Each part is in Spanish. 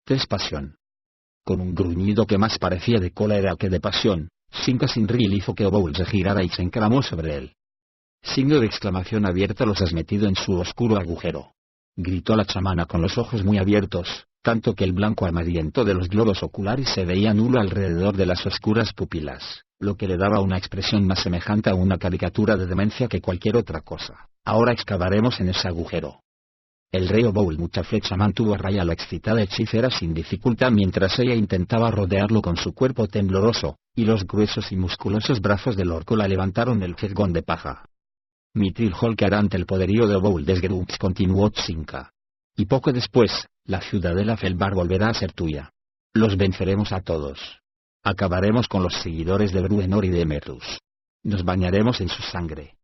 3 Pasión. Con un gruñido que más parecía de cólera que de pasión, Sinca Sinril hizo que Oboul se girara y se encaramó sobre él. Signo de exclamación abierta: los has metido en su oscuro agujero. Gritó la chamana con los ojos muy abiertos, tanto que el blanco amarillento de los globos oculares se veía nulo alrededor de las oscuras pupilas, lo que le daba una expresión más semejante a una caricatura de demencia que cualquier otra cosa. Ahora excavaremos en ese agujero. El rey Oboul Muchaflecha mantuvo a raya a la excitada hechicera sin dificultad mientras ella intentaba rodearlo con su cuerpo tembloroso, y los gruesos y musculosos brazos del orco la levantaron del jergón de paja. Mithril Hall caerá ante el poderío de Oboul Desgrunts, continuó Tsinka. Y poco después, la ciudadela Felbar volverá a ser tuya. Los venceremos a todos. Acabaremos con los seguidores de Bruenor y de Emerus. Nos bañaremos en su sangre.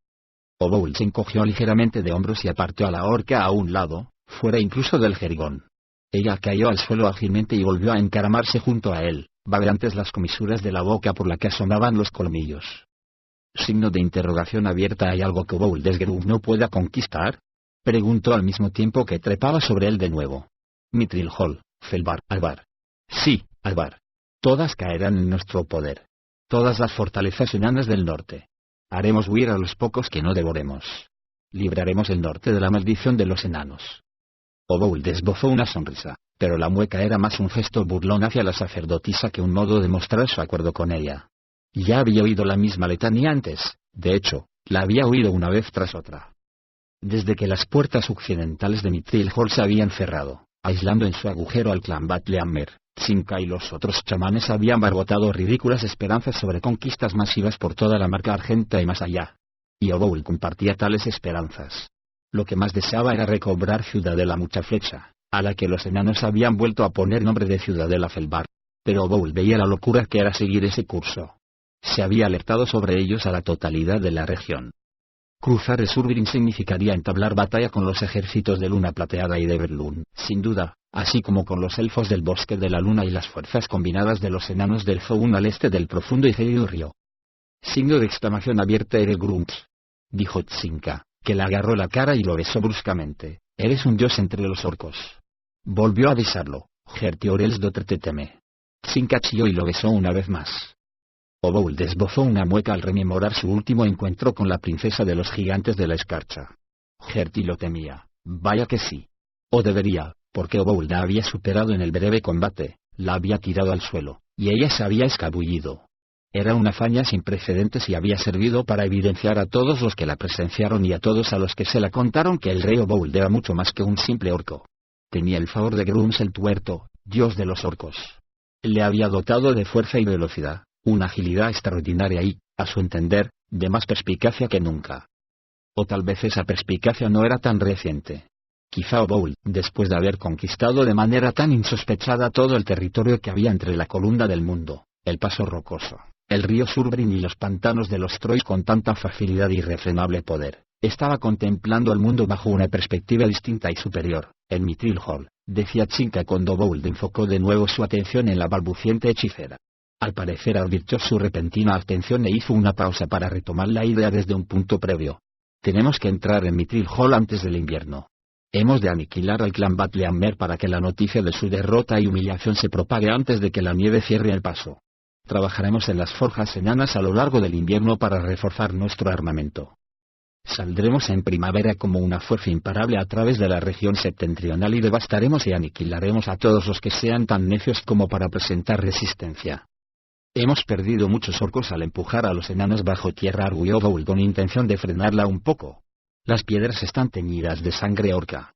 Oboul se encogió ligeramente de hombros y apartó a la orca a un lado, fuera incluso del jergón. Ella cayó al suelo ágilmente y volvió a encaramarse junto a él, babeantes las comisuras de la boca por la que asomaban los colmillos. Signo de interrogación abierta. ¿Hay algo que Oboul Desgrunts no pueda conquistar? Preguntó al mismo tiempo que trepaba sobre él de nuevo. Mithril Hall, Felbar, Alvar. Sí, Alvar. Todas caerán en nuestro poder. Todas las fortalezas enanas del norte. Haremos huir a los pocos que no devoremos. Libraremos el norte de la maldición de los enanos. Oboul esbozó una sonrisa, pero la mueca era más un gesto burlón hacia la sacerdotisa que un modo de mostrar su acuerdo con ella. Ya había oído la misma letanía antes, de hecho, la había oído una vez tras otra. Desde que las puertas occidentales de Mithril Hall se habían cerrado, aislando en su agujero al clan Batleamer, Tsinka y los otros chamanes habían barbotado ridículas esperanzas sobre conquistas masivas por toda la marca argenta y más allá. Y Oboul compartía tales esperanzas. Lo que más deseaba era recobrar Ciudadela Muchaflecha, a la que los enanos habían vuelto a poner nombre de Ciudadela Felbar. Pero Oboul veía la locura que era seguir ese curso. Se había alertado sobre ellos a la totalidad de la región. Cruzar el Surbirin significaría entablar batalla con los ejércitos de Luna Plateada y de Berlún, sin duda, así como con los elfos del Bosque de la Luna y las fuerzas combinadas de los enanos del Zoun al este del profundo y gélido río. Signo de exclamación abierta. Eres Grunts, dijo Tsinka, que le agarró la cara y lo besó bruscamente. Eres un dios entre los orcos. Volvió a besarlo. Gertiorels Dotrteteme. Tsinka chilló y lo besó una vez más. Oboul esbozó una mueca al rememorar su último encuentro con la princesa de los gigantes de la escarcha. Gerti lo temía, vaya que sí. O debería, porque Oboul la había superado en el breve combate, la había tirado al suelo, y ella se había escabullido. Era una hazaña sin precedentes y había servido para evidenciar a todos los que la presenciaron y a todos a los que se la contaron que el rey Oboul era mucho más que un simple orco. Tenía el favor de Grunts el Tuerto, dios de los orcos. Le había dotado de fuerza y velocidad, una agilidad extraordinaria y, a su entender, de más perspicacia que nunca. O tal vez esa perspicacia no era tan reciente. Quizá Oboul, después de haber conquistado de manera tan insospechada todo el territorio que había entre la columna del mundo, el paso rocoso, el río Surbirin y los pantanos de los Trois con tanta facilidad y irrefrenable poder, estaba contemplando el mundo bajo una perspectiva distinta y superior. En Mithril Hall, decía Tsinka cuando Oboul enfocó de nuevo su atención en la balbuciente hechicera. Al parecer advirtió su repentina atención e hizo una pausa para retomar la idea desde un punto previo. Tenemos que entrar en Mithril Hall antes del invierno. Hemos de aniquilar al clan Batleamer para que la noticia de su derrota y humillación se propague antes de que la nieve cierre el paso. Trabajaremos en las forjas enanas a lo largo del invierno para reforzar nuestro armamento. Saldremos en primavera como una fuerza imparable a través de la región septentrional y devastaremos y aniquilaremos a todos los que sean tan necios como para presentar resistencia. Hemos perdido muchos orcos al empujar a los enanos bajo tierra, arguyó Oboul con intención de frenarla un poco. Las piedras están teñidas de sangre orca.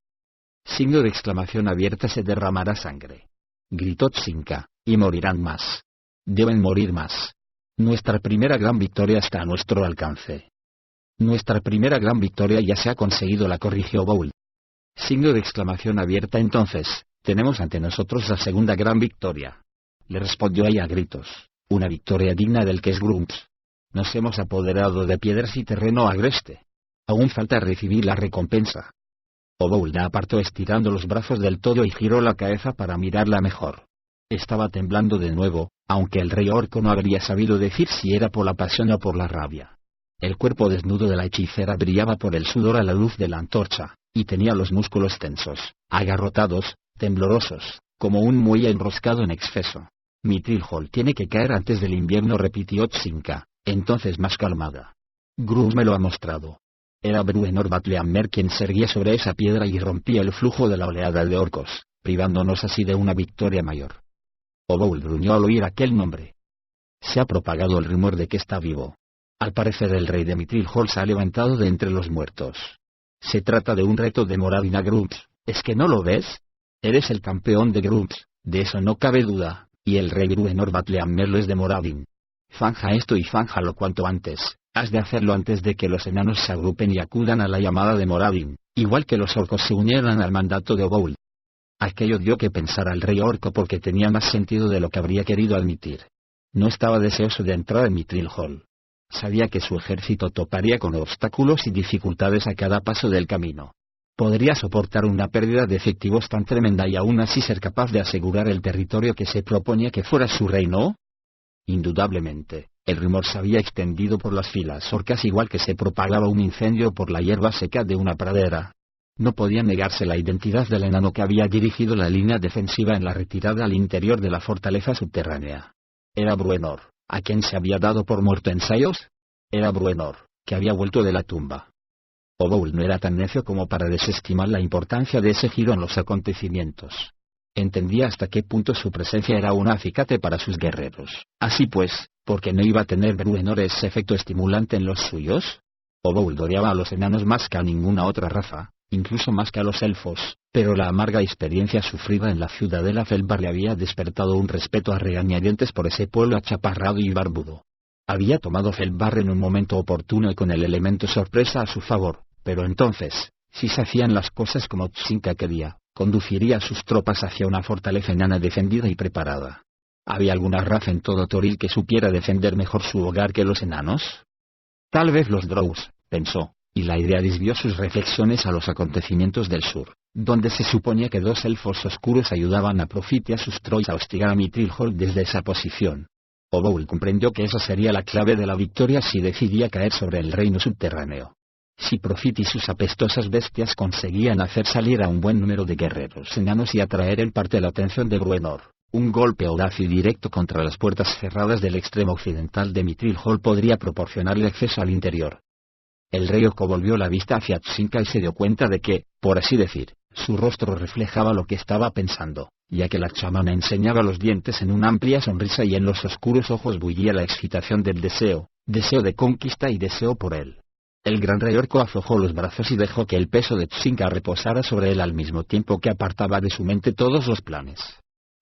Signo de exclamación abierta. Se derramará sangre. Gritó Tsinka, y morirán más. Deben morir más. Nuestra primera gran victoria está a nuestro alcance. Nuestra primera gran victoria ya se ha conseguido, la corrigió Oboul. Signo de exclamación abierta. Entonces, tenemos ante nosotros la segunda gran victoria. Le respondió ella a gritos. Una victoria digna del que es Grunts. Nos hemos apoderado de piedras y terreno agreste. Aún falta recibir la recompensa. Oboul la apartó estirando los brazos del todo y giró la cabeza para mirarla mejor. Estaba temblando de nuevo, aunque el rey orco no habría sabido decir si era por la pasión o por la rabia. El cuerpo desnudo de la hechicera brillaba por el sudor a la luz de la antorcha, y tenía los músculos tensos, agarrotados, temblorosos, como un muelle enroscado en exceso. Mithril Hall tiene que caer antes del invierno, repitió Tsinka, entonces más calmada. Gruz me lo ha mostrado. Era Bruenor Batlehammer quien se erguía sobre esa piedra y rompía el flujo de la oleada de orcos, privándonos así de una victoria mayor. Oboul gruñó al oír aquel nombre. Se ha propagado el rumor de que está vivo. Al parecer el rey de Mithril Hall se ha levantado de entre los muertos. Se trata de un reto de Moradin a Gruz, ¿es que no lo ves? Eres el campeón de Gruz, de eso no cabe duda, y el rey Bruenor Batlehammer lo es de Moradin. Zanja esto y zánjalo cuanto antes. Has de hacerlo antes de que los enanos se agrupen y acudan a la llamada de Moradin, igual que los orcos se unieran al mandato de Oboul. Aquello dio que pensar al rey orco porque tenía más sentido de lo que habría querido admitir. No estaba deseoso de entrar en Mithril Hall. Sabía que su ejército toparía con obstáculos y dificultades a cada paso del camino. ¿Podría soportar una pérdida de efectivos tan tremenda y aún así ser capaz de asegurar el territorio que se proponía que fuera su reino? Indudablemente. El rumor se había extendido por las filas orcas igual que se propagaba un incendio por la hierba seca de una pradera. No podía negarse la identidad del enano que había dirigido la línea defensiva en la retirada al interior de la fortaleza subterránea. Era Bruenor, a quien se había dado por muerto en Sayos. Era Bruenor, que había vuelto de la tumba. Oboul no era tan necio como para desestimar la importancia de ese giro en los acontecimientos. Entendía hasta qué punto su presencia era un acicate para sus guerreros. Así pues, ¿por qué no iba a tener Bruenor ese efecto estimulante en los suyos? Oboul odiaba a los enanos más que a ninguna otra raza, incluso más que a los elfos, pero la amarga experiencia sufrida en la ciudadela Felbar le había despertado un respeto a regañadientes por ese pueblo achaparrado y barbudo. Había tomado Felbar en un momento oportuno y con el elemento sorpresa a su favor, pero entonces, si se hacían las cosas como Tsinka quería, conduciría a sus tropas hacia una fortaleza enana defendida y preparada. ¿Había alguna raza en todo Toril que supiera defender mejor su hogar que los enanos? Tal vez los Drows, pensó, y la idea desvió sus reflexiones a los acontecimientos del sur, donde se suponía que dos elfos oscuros ayudaban a Profit y a sus trolls a hostigar a Mithril Hall desde esa posición. Oboul comprendió que esa sería la clave de la victoria si decidía caer sobre el reino subterráneo. Si Profit y sus apestosas bestias conseguían hacer salir a un buen número de guerreros enanos y atraer en parte la atención de Bruenor, un golpe audaz y directo contra las puertas cerradas del extremo occidental de Mithril Hall podría proporcionarle acceso al interior. El rey orco volvió la vista hacia Tsinka y se dio cuenta de que, por así decir, su rostro reflejaba lo que estaba pensando, ya que la chamana enseñaba los dientes en una amplia sonrisa y en los oscuros ojos bullía la excitación del deseo de conquista y deseo por él. El gran rey orco aflojó los brazos y dejó que el peso de Tsinka reposara sobre él al mismo tiempo que apartaba de su mente todos los planes.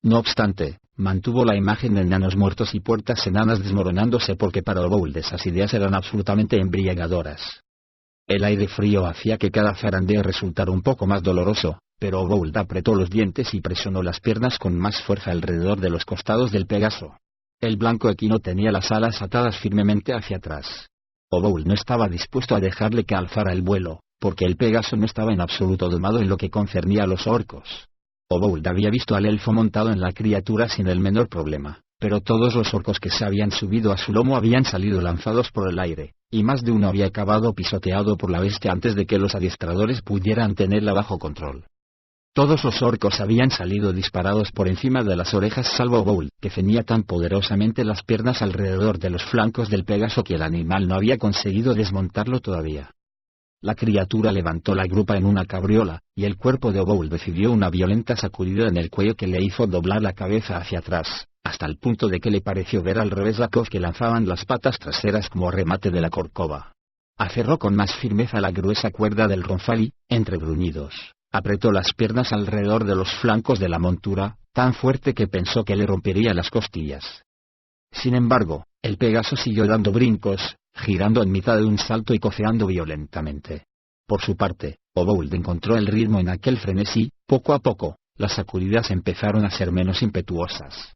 No obstante, mantuvo la imagen de enanos muertos y puertas enanas desmoronándose porque para Oboul esas ideas eran absolutamente embriagadoras. El aire frío hacía que cada zarandeo resultara un poco más doloroso, pero Oboul apretó los dientes y presionó las piernas con más fuerza alrededor de los costados del Pegaso. El blanco equino tenía las alas atadas firmemente hacia atrás. Oboul no estaba dispuesto a dejarle que alzara el vuelo, porque el Pegaso no estaba en absoluto domado en lo que concernía a los orcos. Oboul había visto al elfo montado en la criatura sin el menor problema, pero todos los orcos que se habían subido a su lomo habían salido lanzados por el aire, y más de uno había acabado pisoteado por la bestia antes de que los adiestradores pudieran tenerla bajo control. Todos los orcos habían salido disparados por encima de las orejas salvo Oboul, que ceñía tan poderosamente las piernas alrededor de los flancos del Pegaso que el animal no había conseguido desmontarlo todavía. La criatura levantó la grupa en una cabriola, y el cuerpo de Oboul recibió una violenta sacudida en el cuello que le hizo doblar la cabeza hacia atrás, hasta el punto de que le pareció ver al revés la coz que lanzaban las patas traseras como remate de la corcova. Aferró con más firmeza la gruesa cuerda del ronzal y, entre gruñidos, apretó las piernas alrededor de los flancos de la montura, tan fuerte que pensó que le rompería las costillas. Sin embargo, el Pegaso siguió dando brincos, girando en mitad de un salto y coceando violentamente. Por su parte, Oboul encontró el ritmo en aquel frenesí. Poco a poco, las sacudidas empezaron a ser menos impetuosas.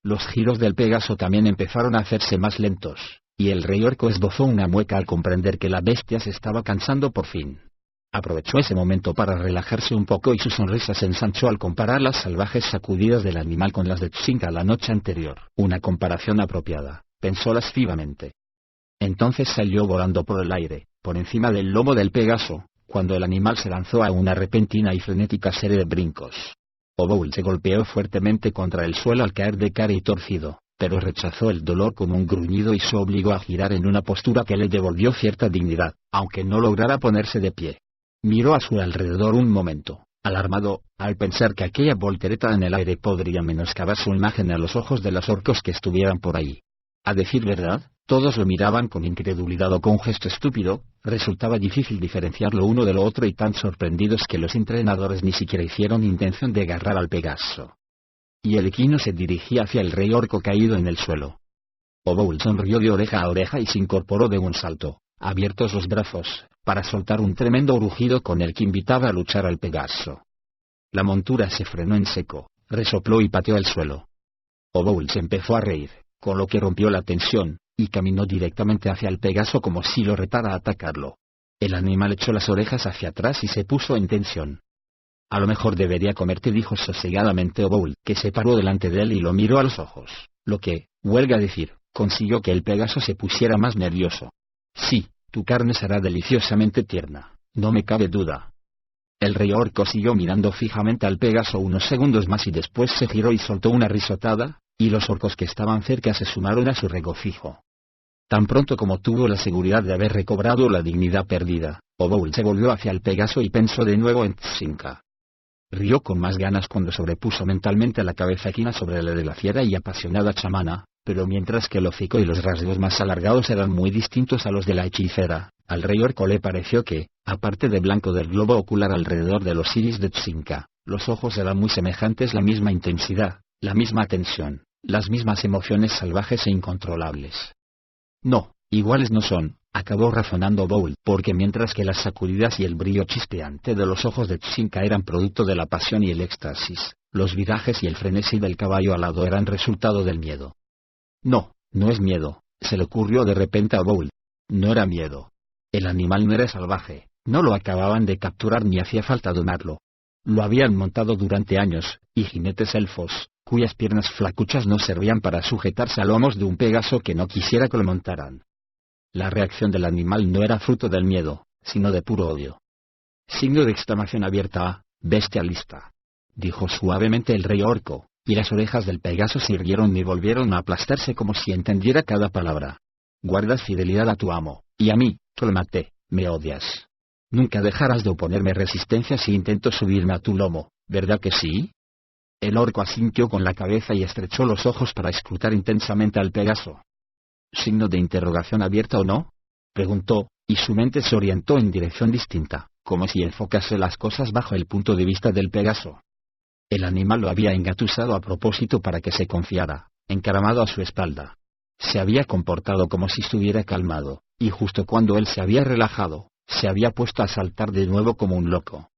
Los giros del Pegaso también empezaron a hacerse más lentos, y el rey orco esbozó una mueca al comprender que la bestia se estaba cansando por fin. Aprovechó ese momento para relajarse un poco y su sonrisa se ensanchó al comparar las salvajes sacudidas del animal con las de Tsinka la noche anterior. Una comparación apropiada, pensó lascivamente. Entonces salió volando por el aire, por encima del lomo del Pegaso, cuando el animal se lanzó a una repentina y frenética serie de brincos. Oboul se golpeó fuertemente contra el suelo al caer de cara y torcido, pero rechazó el dolor con un gruñido y se obligó a girar en una postura que le devolvió cierta dignidad, aunque no lograra ponerse de pie. Miró a su alrededor un momento, alarmado, al pensar que aquella voltereta en el aire podría menoscabar su imagen a los ojos de los orcos que estuvieran por ahí. A decir verdad, todos lo miraban con incredulidad o con un gesto estúpido. Resultaba difícil diferenciar lo uno de lo otro y tan sorprendidos que los entrenadores ni siquiera hicieron intención de agarrar al Pegaso. Y el equino se dirigía hacia el rey orco caído en el suelo. Oboul sonrió de oreja a oreja y se incorporó de un salto, abiertos los brazos, para soltar un tremendo rugido con el que invitaba a luchar al Pegaso. La montura se frenó en seco, resopló y pateó el suelo. Oboul se empezó a reír, con lo que rompió la tensión, y caminó directamente hacia el Pegaso como si lo retara a atacarlo. El animal echó las orejas hacia atrás y se puso en tensión. A lo mejor debería comerte, dijo sosegadamente Oboul, que se paró delante de él y lo miró a los ojos, lo que, huelga decir, consiguió que el Pegaso se pusiera más nervioso. Sí, tu carne será deliciosamente tierna, no me cabe duda. El rey orco siguió mirando fijamente al Pegaso unos segundos más y después se giró y soltó una risotada, y los orcos que estaban cerca se sumaron a su regocijo. Tan pronto como tuvo la seguridad de haber recobrado la dignidad perdida, Oboul se volvió hacia el Pegaso y pensó de nuevo en Tsinka. Rió con más ganas cuando sobrepuso mentalmente la cabeza equina sobre la de la fiera y apasionada chamana, pero mientras que el hocico y los rasgos más alargados eran muy distintos a los de la hechicera, al rey orco le pareció que, aparte de blanco del globo ocular alrededor de los iris de Tsinka, los ojos eran muy semejantes, la misma intensidad, la misma tensión, las mismas emociones salvajes e incontrolables. No, iguales no son, acabó razonando Oboul, porque mientras que las sacudidas y el brillo chispeante de los ojos de Tsinka eran producto de la pasión y el éxtasis, los virajes y el frenesí del caballo alado eran resultado del miedo. No, no es miedo, se le ocurrió de repente a Oboul. No era miedo. El animal no era salvaje, no lo acababan de capturar ni hacía falta domarlo. Lo habían montado durante años, y jinetes elfos, cuyas piernas flacuchas no servían para sujetarse a lomos de un Pegaso que no quisiera que lo montaran. La reacción del animal no era fruto del miedo, sino de puro odio. Signo de exclamación abierta a, bestialista. Dijo suavemente el rey orco, y las orejas del Pegaso se irguieron y volvieron a aplastarse como si entendiera cada palabra. Guardas fidelidad a tu amo, y a mí, que lo maté, me odias. Nunca dejarás de oponerme resistencia si intento subirme a tu lomo, ¿verdad que sí? El orco asintió con la cabeza y estrechó los ojos para escrutar intensamente al Pegaso. ¿Signo de interrogación abierta o no?, preguntó, y su mente se orientó en dirección distinta, como si enfocase las cosas bajo el punto de vista del Pegaso. El animal lo había engatusado a propósito para que se confiara, encaramado a su espalda. Se había comportado como si estuviera calmado, y justo cuando él se había relajado, se había puesto a saltar de nuevo como un loco.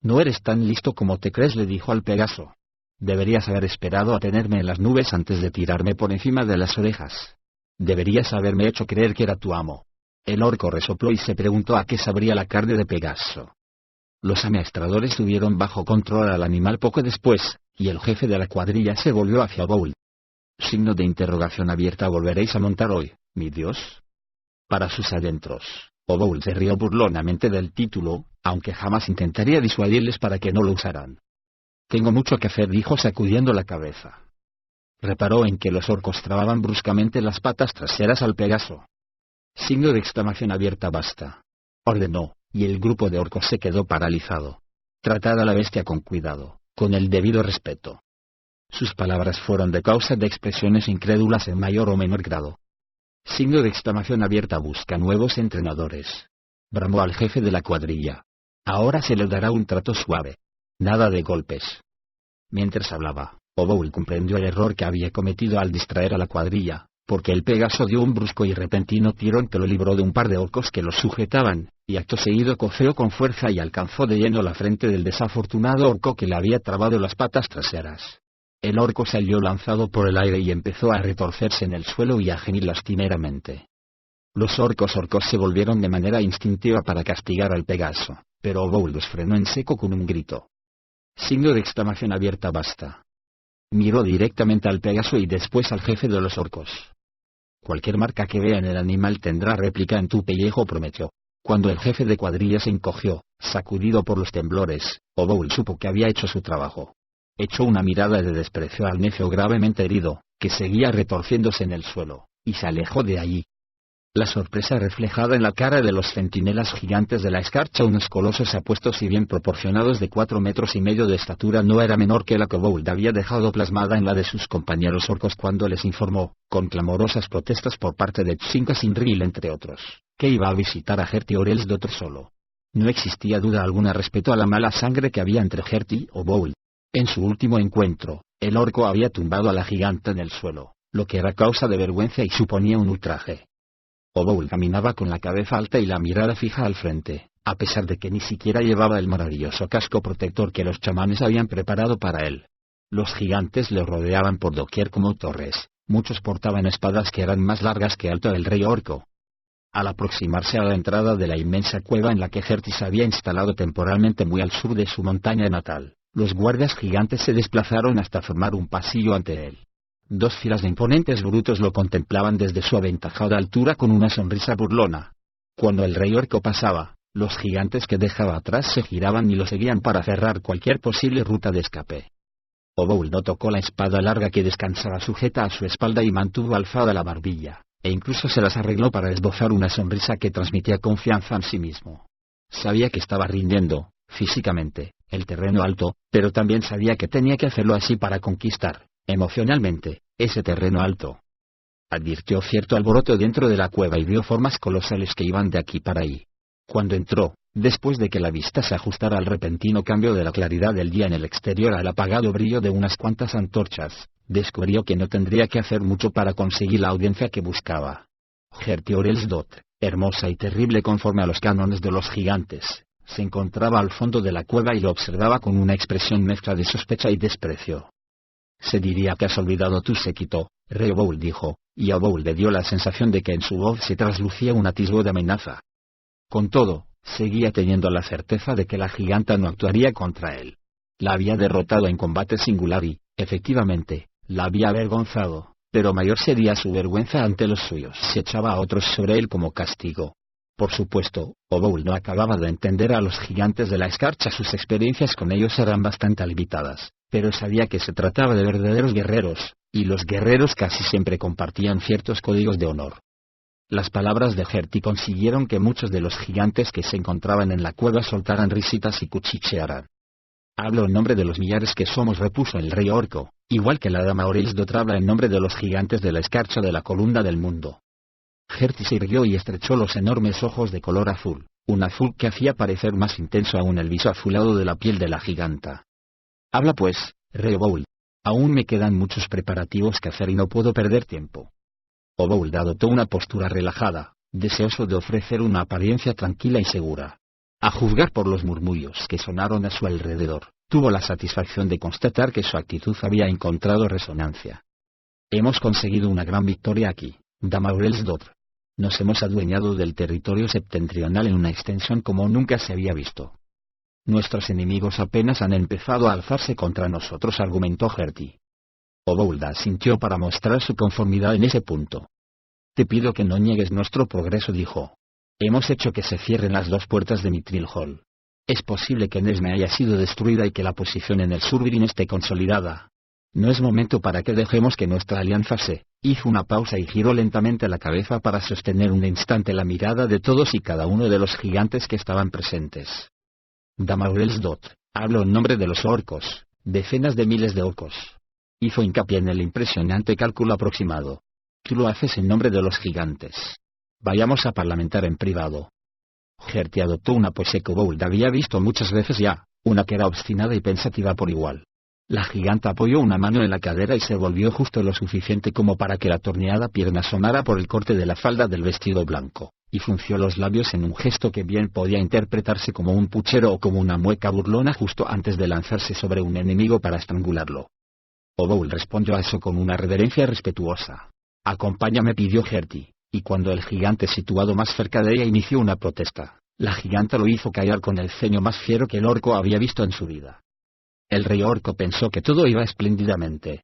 No eres tan listo como te crees, le dijo al Pegaso. Deberías haber esperado a tenerme en las nubes antes de tirarme por encima de las orejas. Deberías haberme hecho creer que era tu amo. El orco resopló y se preguntó a qué sabría la carne de Pegaso. Los amaestradores tuvieron bajo control al animal poco después, y el jefe de la cuadrilla se volvió hacia Oboul. Signo de interrogación abierta. ¿Volveréis a montar hoy, mi dios? Para sus adentros, Oboul se rió burlonamente del título, aunque jamás intentaría disuadirles para que no lo usaran. Tengo mucho que hacer, dijo sacudiendo la cabeza. Reparó en que los orcos trababan bruscamente las patas traseras al Pegaso. Signo de exclamación abierta. Basta, ordenó, y el grupo de orcos se quedó paralizado. Tratad a la bestia con cuidado, con el debido respeto. Sus palabras fueron de causa de expresiones incrédulas en mayor o menor grado. Signo de exclamación abierta. Busca nuevos entrenadores. Bramó al jefe de la cuadrilla. Ahora se le dará un trato suave. Nada de golpes. Mientras hablaba, Oboul comprendió el error que había cometido al distraer a la cuadrilla, porque el Pegaso dio un brusco y repentino tirón que lo libró de un par de orcos que lo sujetaban, y acto seguido cofeó con fuerza y alcanzó de lleno la frente del desafortunado orco que le había trabado las patas traseras. El orco salió lanzado por el aire y empezó a retorcerse en el suelo y a gemir lastimeramente. Los orcos se volvieron de manera instintiva para castigar al Pegaso, pero Oboul los frenó en seco con un grito. Signo de exclamación abierta. Basta. Miró directamente al Pegaso y después al jefe de los orcos. Cualquier marca que vea en el animal tendrá réplica en tu pellejo, prometió. Cuando el jefe de cuadrilla se encogió, sacudido por los temblores, Oboul supo que había hecho su trabajo. echó una mirada de desprecio al necio gravemente herido, que seguía retorciéndose en el suelo, y se alejó de allí. La sorpresa reflejada en la cara de los centinelas gigantes de la escarcha, unos colosos apuestos y bien proporcionados de 4,5 metros de estatura, no era menor que la que Bould había dejado plasmada en la de sus compañeros orcos cuando les informó, con clamorosas protestas por parte de Tsinka-Sinril entre otros, que iba a visitar a Herti Orelsdotr solo. No existía duda alguna respecto a la mala sangre que había entre Herti o Bould. En su último encuentro, el orco había tumbado a la giganta en el suelo, lo que era causa de vergüenza y suponía un ultraje. Oboul caminaba con la cabeza alta y la mirada fija al frente, a pesar de que ni siquiera llevaba el maravilloso casco protector que los chamanes habían preparado para él. Los gigantes le rodeaban por doquier como torres, muchos portaban espadas que eran más largas que alto el rey orco. Al aproximarse a la entrada de la inmensa cueva en la que Herti se había instalado temporalmente muy al sur de su montaña natal, los guardias gigantes se desplazaron hasta formar un pasillo ante él. 2 filas de imponentes brutos lo contemplaban desde su aventajada altura con una sonrisa burlona. Cuando el rey orco pasaba, los gigantes que dejaba atrás se giraban y lo seguían para cerrar cualquier posible ruta de escape. Oboul no tocó la espada larga que descansaba sujeta a su espalda y mantuvo alzada la barbilla, e incluso se las arregló para esbozar una sonrisa que transmitía confianza en sí mismo. Sabía que estaba rindiendo, físicamente, el terreno alto, pero también sabía que tenía que hacerlo así para conquistar, emocionalmente, ese terreno alto. Advirtió cierto alboroto dentro de la cueva y vio formas colosales que iban de aquí para allí. Cuando entró, después de que la vista se ajustara al repentino cambio de la claridad del día en el exterior al apagado brillo de unas cuantas antorchas, descubrió que no tendría que hacer mucho para conseguir la audiencia que buscaba. Herti Orelsdotr, hermosa y terrible conforme a los cánones de los gigantes, se encontraba al fondo de la cueva y lo observaba con una expresión mezcla de sospecha y desprecio. «Se diría que has olvidado tu séquito», rey Oboul dijo, y a Oboul le dio la sensación de que en su voz se traslucía un atisbo de amenaza. Con todo, seguía teniendo la certeza de que la giganta no actuaría contra él. La había derrotado en combate singular y, efectivamente, la había avergonzado, pero mayor sería su vergüenza ante los suyos si echaba a otros sobre él como castigo. Por supuesto, Oboul no acababa de entender a los gigantes de la escarcha, sus experiencias con ellos eran bastante limitadas, pero sabía que se trataba de verdaderos guerreros, y los guerreros casi siempre compartían ciertos códigos de honor. Las palabras de Herti consiguieron que muchos de los gigantes que se encontraban en la cueva soltaran risitas y cuchichearan. «Hablo en nombre de los millares que somos», repuso el rey orco, igual que la dama Orelsdotr habla en nombre de los gigantes de la escarcha de la columna del mundo. Herti se irguió y estrechó los enormes ojos de color azul, un azul que hacía parecer más intenso aún el viso azulado de la piel de la giganta. «Habla pues, rey Oboul. Aún me quedan muchos preparativos que hacer y no puedo perder tiempo». Oboul adoptó una postura relajada, deseoso de ofrecer una apariencia tranquila y segura. A juzgar por los murmullos que sonaron a su alrededor, tuvo la satisfacción de constatar que su actitud había encontrado resonancia. «Hemos conseguido una gran victoria aquí, dama Orelsdotr. Nos hemos adueñado del territorio septentrional en una extensión como nunca se había visto. Nuestros enemigos apenas han empezado a alzarse contra nosotros», argumentó Herti. Oboul asintió para mostrar su conformidad en ese punto. «Te pido que no niegues nuestro progreso», dijo. «Hemos hecho que se cierren las 2 puertas de Mithril Hall. Es posible que Nesme haya sido destruida y que la posición en el Survirin esté consolidada. No es momento para que dejemos que nuestra alianza se...». Hizo una pausa y giró lentamente la cabeza para sostener un instante la mirada de todos y cada uno de los gigantes que estaban presentes. «Dama Orelsdotr, hablo en nombre de los orcos, decenas de miles de orcos». Hizo hincapié en el impresionante cálculo aproximado. «Tú lo haces en nombre de los gigantes. Vayamos a parlamentar en privado». Herti adoptó una pose que Oboul había visto muchas veces ya, una que era obstinada y pensativa por igual. La giganta apoyó una mano en la cadera y se volvió justo lo suficiente como para que la torneada pierna asomara por el corte de la falda del vestido blanco, y frunció los labios en un gesto que bien podía interpretarse como un puchero o como una mueca burlona justo antes de lanzarse sobre un enemigo para estrangularlo. Oboul respondió a eso con una reverencia respetuosa. «Acompáñame», pidió Herti, y cuando el gigante situado más cerca de ella inició una protesta, la giganta lo hizo callar con el ceño más fiero que el orco había visto en su vida. El rey orco pensó que todo iba espléndidamente.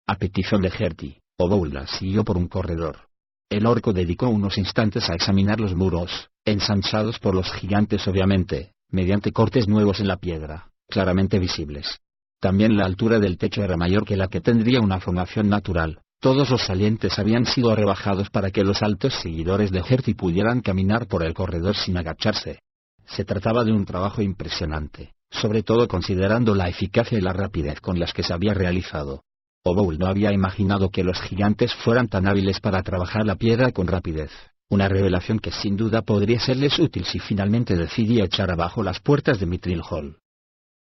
A petición de Herti, Oboul la siguió por un corredor. El orco dedicó unos instantes a examinar los muros, ensanchados por los gigantes obviamente, mediante cortes nuevos en la piedra, claramente visibles. También la altura del techo era mayor que la que tendría una formación natural. Todos los salientes habían sido rebajados para que los altos seguidores de Gertie pudieran caminar por el corredor sin agacharse. Se trataba de un trabajo impresionante, sobre todo considerando la eficacia y la rapidez con las que se había realizado. Oboul no había imaginado que los gigantes fueran tan hábiles para trabajar la piedra con rapidez, una revelación que sin duda podría serles útil si finalmente decidía echar abajo las puertas de Mithril Hall.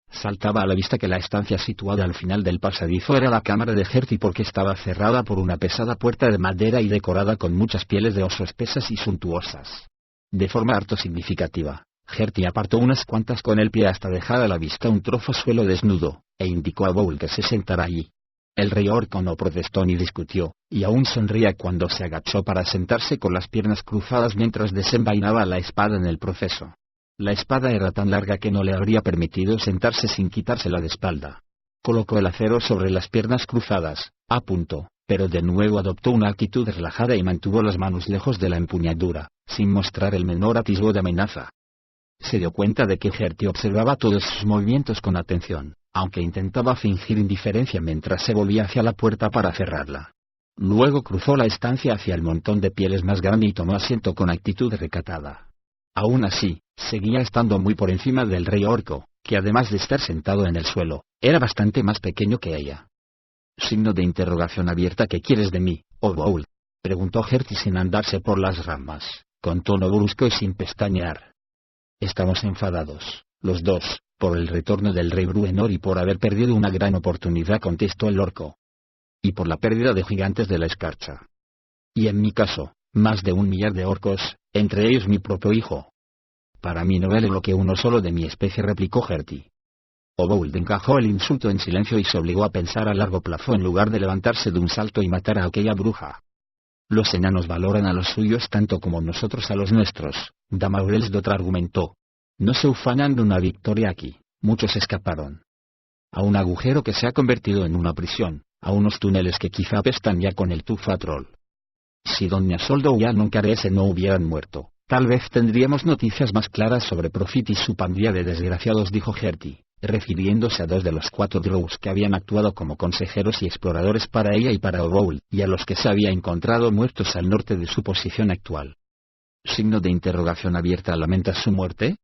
Saltaba a la vista que la estancia situada al final del pasadizo era la cámara de Gertie porque estaba cerrada por una pesada puerta de madera y decorada con muchas pieles de oso espesas y suntuosas. De forma harto significativa, Gertie apartó unas cuantas con el pie hasta dejar a la vista un trozo suelo desnudo, e indicó a Oboul que se sentara allí. El rey orco no protestó ni discutió, y aún sonría cuando se agachó para sentarse con las piernas cruzadas mientras desenvainaba la espada en el proceso. La espada era tan larga que no le habría permitido sentarse sin quitársela de espalda. Colocó el acero sobre las piernas cruzadas, a punto, pero de nuevo adoptó una actitud relajada y mantuvo las manos lejos de la empuñadura, sin mostrar el menor atisbo de amenaza. Se dio cuenta de que Gertie observaba todos sus movimientos con atención, aunque intentaba fingir indiferencia mientras se volvía hacia la puerta para cerrarla. Luego cruzó la estancia hacia el montón de pieles más grande y tomó asiento con actitud recatada. Aún así, seguía estando muy por encima del rey orco, que además de estar sentado en el suelo, era bastante más pequeño que ella. Signo de interrogación abierta. ¿Qué quieres de mí, Oboul?, preguntó Gertie sin andarse por las ramas, con tono brusco y sin pestañear. Estamos enfadados, los dos, por el retorno del rey Bruenor y por haber perdido una gran oportunidad, contestó el orco. Y por la pérdida de gigantes de la escarcha. Y en mi caso, más de 1 millar de orcos, entre ellos mi propio hijo. Para mí no vale lo que uno solo de mi especie, replicó Gertie. Oboul encajó el insulto en silencio y se obligó a pensar a largo plazo en lugar de levantarse de un salto y matar a aquella bruja. Los enanos valoran a los suyos tanto como nosotros a los nuestros, Damaurelsdotr argumentó. No se ufanan de una victoria aquí, muchos escaparon. A un agujero que se ha convertido en una prisión, a unos túneles que quizá apestan ya con el Tufatrol. Si Doña Soldo y Anon Carese no hubieran muerto, tal vez tendríamos noticias más claras sobre Profit y su pandilla de desgraciados, dijo Gertie, refiriéndose a 2 de los 4 drows que habían actuado como consejeros y exploradores para ella y para Oboul, y a los que se había encontrado muertos al norte de su posición actual. Signo de interrogación abierta. ¿Lamentas su muerte?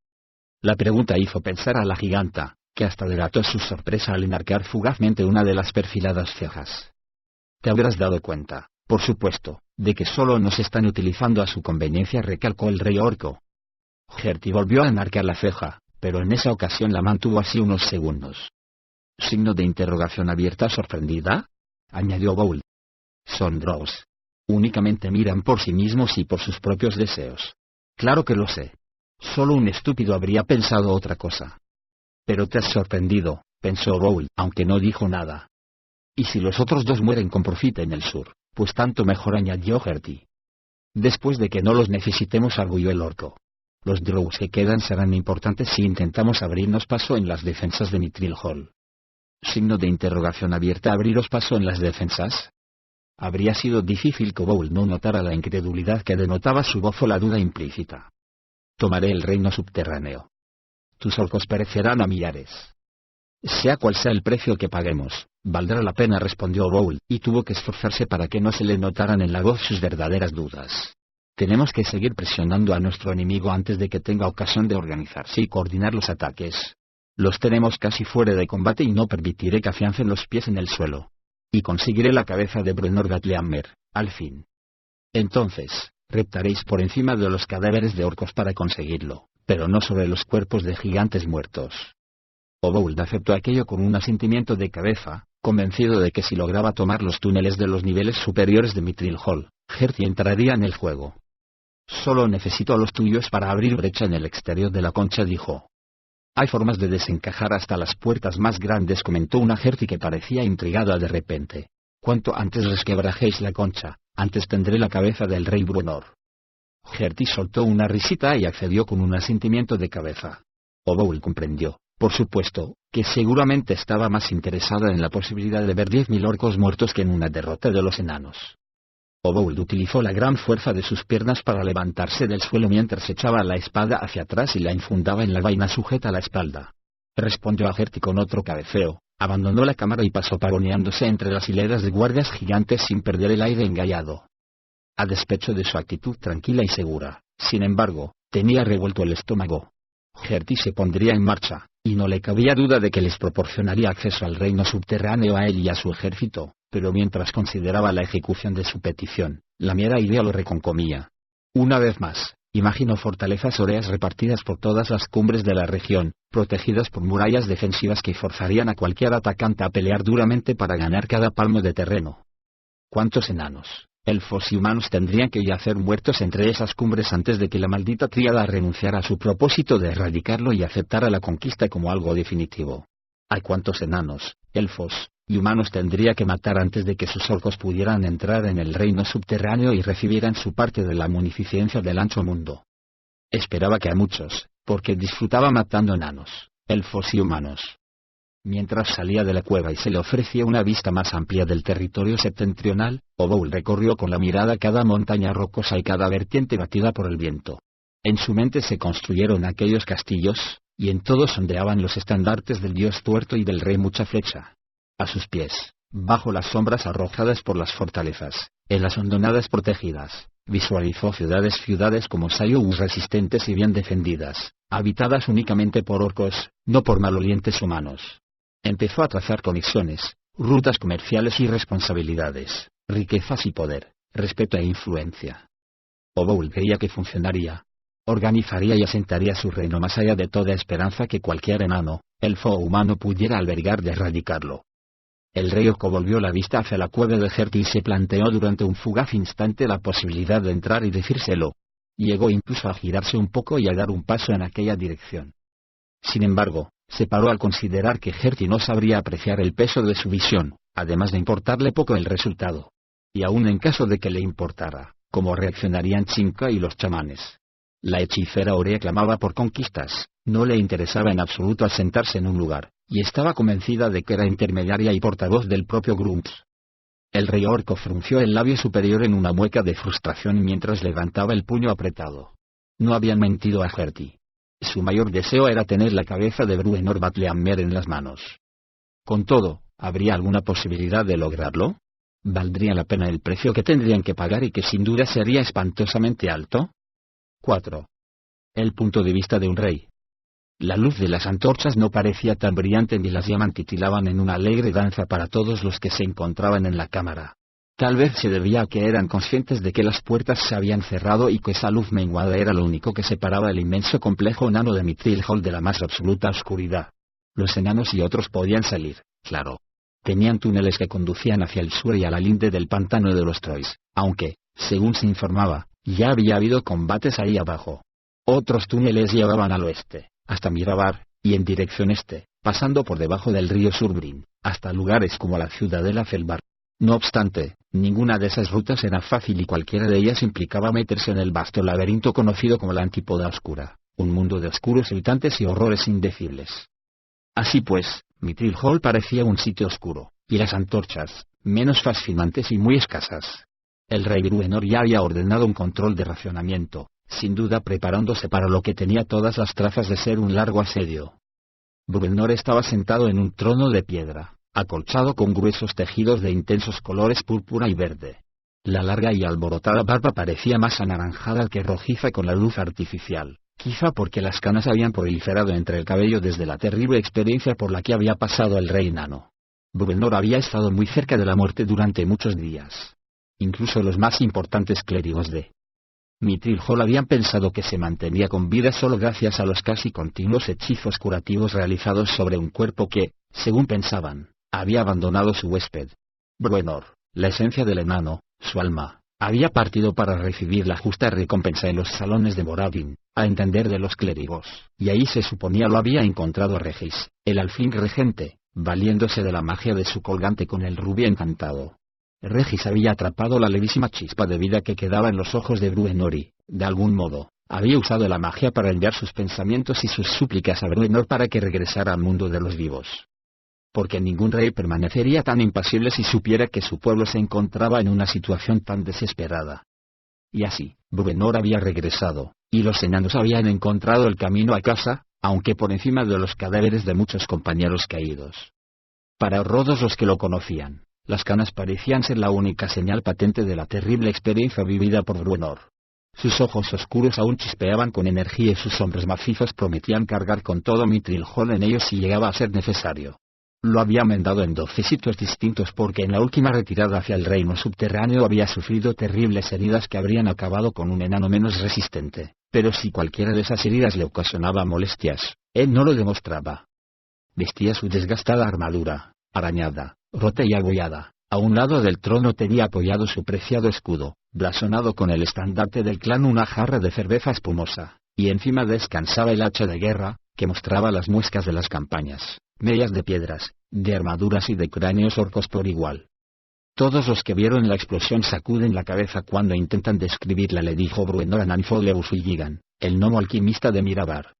La pregunta hizo pensar a la giganta, que hasta delató su sorpresa al enarcar fugazmente una de las perfiladas cejas. Te habrás dado cuenta, por supuesto, de que solo nos están utilizando a su conveniencia, recalcó el rey orco. Gertie volvió a enarcar la ceja, pero en esa ocasión la mantuvo así unos segundos. Signo de interrogación abierta. ¿Sorprendida?, añadió Oboul. Son drows. Únicamente miran por sí mismos y por sus propios deseos. Claro que lo sé. Solo un estúpido habría pensado otra cosa. Pero te has sorprendido, pensó Oboul, aunque no dijo nada. Y si los otros 2 mueren con Profit en el sur, pues tanto mejor, añadió Gertie. Después de que no los necesitemos, arguyó el orco. Los drows que quedan serán importantes si intentamos abrirnos paso en las defensas de Mithril Hall. Signo de interrogación abierta. ¿Abriros paso en las defensas? Habría sido difícil que Oboul no notara la incredulidad que denotaba su voz o la duda implícita. Tomaré el reino subterráneo. Tus orcos perecerán a millares. Sea cual sea el precio que paguemos, valdrá la pena, respondió Oboul, y tuvo que esforzarse para que no se le notaran en la voz sus verdaderas dudas. Tenemos que seguir presionando a nuestro enemigo antes de que tenga ocasión de organizarse y coordinar los ataques. Los tenemos casi fuera de combate y no permitiré que afiancen los pies en el suelo. Y conseguiré la cabeza de Bruenor Gatlehammer, al fin. Entonces, reptaréis por encima de los cadáveres de orcos para conseguirlo, pero no sobre los cuerpos de gigantes muertos. Oboul aceptó aquello con un asentimiento de cabeza, convencido de que si lograba tomar los túneles de los niveles superiores de Mithril Hall, Gertie entraría en el juego. Solo necesito a los tuyos para abrir brecha en el exterior de la concha, dijo. Hay formas de desencajar hasta las puertas más grandes, comentó una Gertie que parecía intrigada de repente. Cuanto antes resquebrajéis la concha, antes tendré la cabeza del rey Bruenor. Gertie soltó una risita y accedió con un asentimiento de cabeza. Oboul comprendió, por supuesto, que seguramente estaba más interesada en la posibilidad de ver 10.000 orcos muertos que en una derrota de los enanos. Oboul utilizó la gran fuerza de sus piernas para levantarse del suelo mientras echaba la espada hacia atrás y la enfundaba en la vaina sujeta a la espalda. Respondió a Gertie con otro cabeceo, abandonó la cámara y pasó pavoneándose entre las hileras de guardias gigantes sin perder el aire engallado. A despecho de su actitud tranquila y segura, sin embargo, tenía revuelto el estómago. Gertie se pondría en marcha, y no le cabía duda de que les proporcionaría acceso al reino subterráneo a él y a su ejército, pero mientras consideraba la ejecución de su petición, la mera idea lo reconcomía. Una vez más, imaginó fortalezas óreas repartidas por todas las cumbres de la región, protegidas por murallas defensivas que forzarían a cualquier atacante a pelear duramente para ganar cada palmo de terreno. ¿Cuántos enanos, elfos y humanos tendrían que yacer muertos entre esas cumbres antes de que la maldita tríada renunciara a su propósito de erradicarlo y aceptara la conquista como algo definitivo? ¿A cuántos enanos, elfos y humanos tendría que matar antes de que sus orcos pudieran entrar en el reino subterráneo y recibieran su parte de la munificencia del ancho mundo? Esperaba que a muchos, porque disfrutaba matando enanos, elfos y humanos. Mientras salía de la cueva y se le ofrecía una vista más amplia del territorio septentrional, Oboul recorrió con la mirada cada montaña rocosa y cada vertiente batida por el viento. En su mente se construyeron aquellos castillos, y en todos ondeaban los estandartes del dios tuerto y del rey mucha flecha. A sus pies, bajo las sombras arrojadas por las fortalezas, en las hondonadas protegidas, visualizó ciudades como Sayous resistentes y bien defendidas, habitadas únicamente por orcos, no por malolientes humanos. Empezó a trazar conexiones, rutas comerciales y responsabilidades, riquezas y poder, respeto e influencia. Oboul creía que funcionaría. Organizaría y asentaría su reino más allá de toda esperanza que cualquier enano, elfo o humano pudiera albergar de erradicarlo. El rey orco volvió la vista hacia la cueva de Gertie y se planteó durante un fugaz instante la posibilidad de entrar y decírselo. Llegó incluso a girarse un poco y a dar un paso en aquella dirección. Sin embargo, se paró al considerar que Gertie no sabría apreciar el peso de su visión, además de importarle poco el resultado. Y aún en caso de que le importara, ¿cómo reaccionarían Chinka y los chamanes? La hechicera Aurea clamaba por conquistas, no le interesaba en absoluto asentarse en un lugar, y estaba convencida de que era intermediaria y portavoz del propio Grunts. El rey orco frunció el labio superior en una mueca de frustración mientras levantaba el puño apretado. No habían mentido a Gertie. Su mayor deseo era tener la cabeza de Bruenor Batlehammer en las manos. Con todo, ¿habría alguna posibilidad de lograrlo? ¿Valdría la pena el precio que tendrían que pagar y que sin duda sería espantosamente alto? 4. El punto de vista de un rey. La luz de las antorchas no parecía tan brillante ni las llamas titilaban en una alegre danza para todos los que se encontraban en la cámara. Tal vez se debía a que eran conscientes de que las puertas se habían cerrado y que esa luz menguada era lo único que separaba el inmenso complejo enano de Mithril Hall de la más absoluta oscuridad. Los enanos y otros podían salir, claro. Tenían túneles que conducían hacia el sur y a la linde del pantano de los Trois, aunque, según se informaba, ya había habido combates ahí abajo. Otros túneles llevaban al oeste, hasta Mirabar, y en dirección este, pasando por debajo del río Surbrin, hasta lugares como la ciudadela Felbar. No obstante, ninguna de esas rutas era fácil y cualquiera de ellas implicaba meterse en el vasto laberinto conocido como la Antípoda Oscura, un mundo de oscuros habitantes y horrores indecibles. Así pues, Mithril Hall parecía un sitio oscuro, y las antorchas, menos fascinantes y muy escasas. El rey Bruenor ya había ordenado un control de racionamiento, sin duda preparándose para lo que tenía todas las trazas de ser un largo asedio. Bruenor estaba sentado en un trono de piedra, acolchado con gruesos tejidos de intensos colores púrpura y verde. La larga y alborotada barba parecía más anaranjada que rojiza con la luz artificial, quizá porque las canas habían proliferado entre el cabello desde la terrible experiencia por la que había pasado el rey enano. Bruenor había estado muy cerca de la muerte durante muchos días. Incluso los más importantes clérigos de Mithril Hall habían pensado que se mantenía con vida solo gracias a los casi continuos hechizos curativos realizados sobre un cuerpo que, según pensaban, había abandonado su huésped. Bruenor, la esencia del enano, su alma, había partido para recibir la justa recompensa en los salones de Moradin, a entender de los clérigos, y ahí se suponía lo había encontrado Regis, el alfín regente, valiéndose de la magia de su colgante con el rubí encantado. Regis había atrapado la levísima chispa de vida que quedaba en los ojos de Bruenor y, de algún modo, había usado la magia para enviar sus pensamientos y sus súplicas a Bruenor para que regresara al mundo de los vivos. Porque ningún rey permanecería tan impasible si supiera que su pueblo se encontraba en una situación tan desesperada. Y así, Bruenor había regresado, y los enanos habían encontrado el camino a casa, aunque por encima de los cadáveres de muchos compañeros caídos. Para todos los que lo conocían, las canas parecían ser la única señal patente de la terrible experiencia vivida por Bruenor. Sus ojos oscuros aún chispeaban con energía y sus hombros macizos prometían cargar con todo Mithril Hall en ellos si llegaba a ser necesario. Lo había mandado en 12 sitios distintos porque en la última retirada hacia el reino subterráneo había sufrido terribles heridas que habrían acabado con un enano menos resistente, pero si cualquiera de esas heridas le ocasionaba molestias, él no lo demostraba. Vestía su desgastada armadura, arañada, rota y abollada. A un lado del trono tenía apoyado su preciado escudo, blasonado con el estandarte del clan, una jarra de cerveza espumosa, y encima descansaba el hacha de guerra, que mostraba las muescas de las campañas, medias de piedras, de armaduras y de cráneos orcos por igual. Todos los que vieron la explosión sacuden la cabeza cuando intentan describirla, le dijo Bruenor a Nanfol Usuilligan, el gnomo alquimista de Mirabar.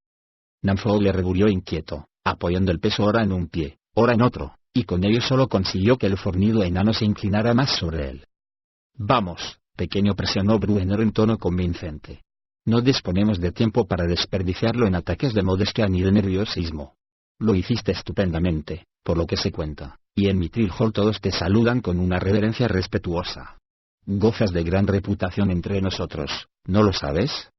Nanfol le rebulió inquieto, apoyando el peso ora en un pie, ora en otro, y con ello solo consiguió que el fornido enano se inclinara más sobre él. Vamos, pequeño, presionó Bruenor en tono convincente. No disponemos de tiempo para desperdiciarlo en ataques de modestia ni de nerviosismo. Lo hiciste estupendamente, por lo que se cuenta, y en Mithril Hall todos te saludan con una reverencia respetuosa. Gozas de gran reputación entre nosotros, ¿no lo sabes?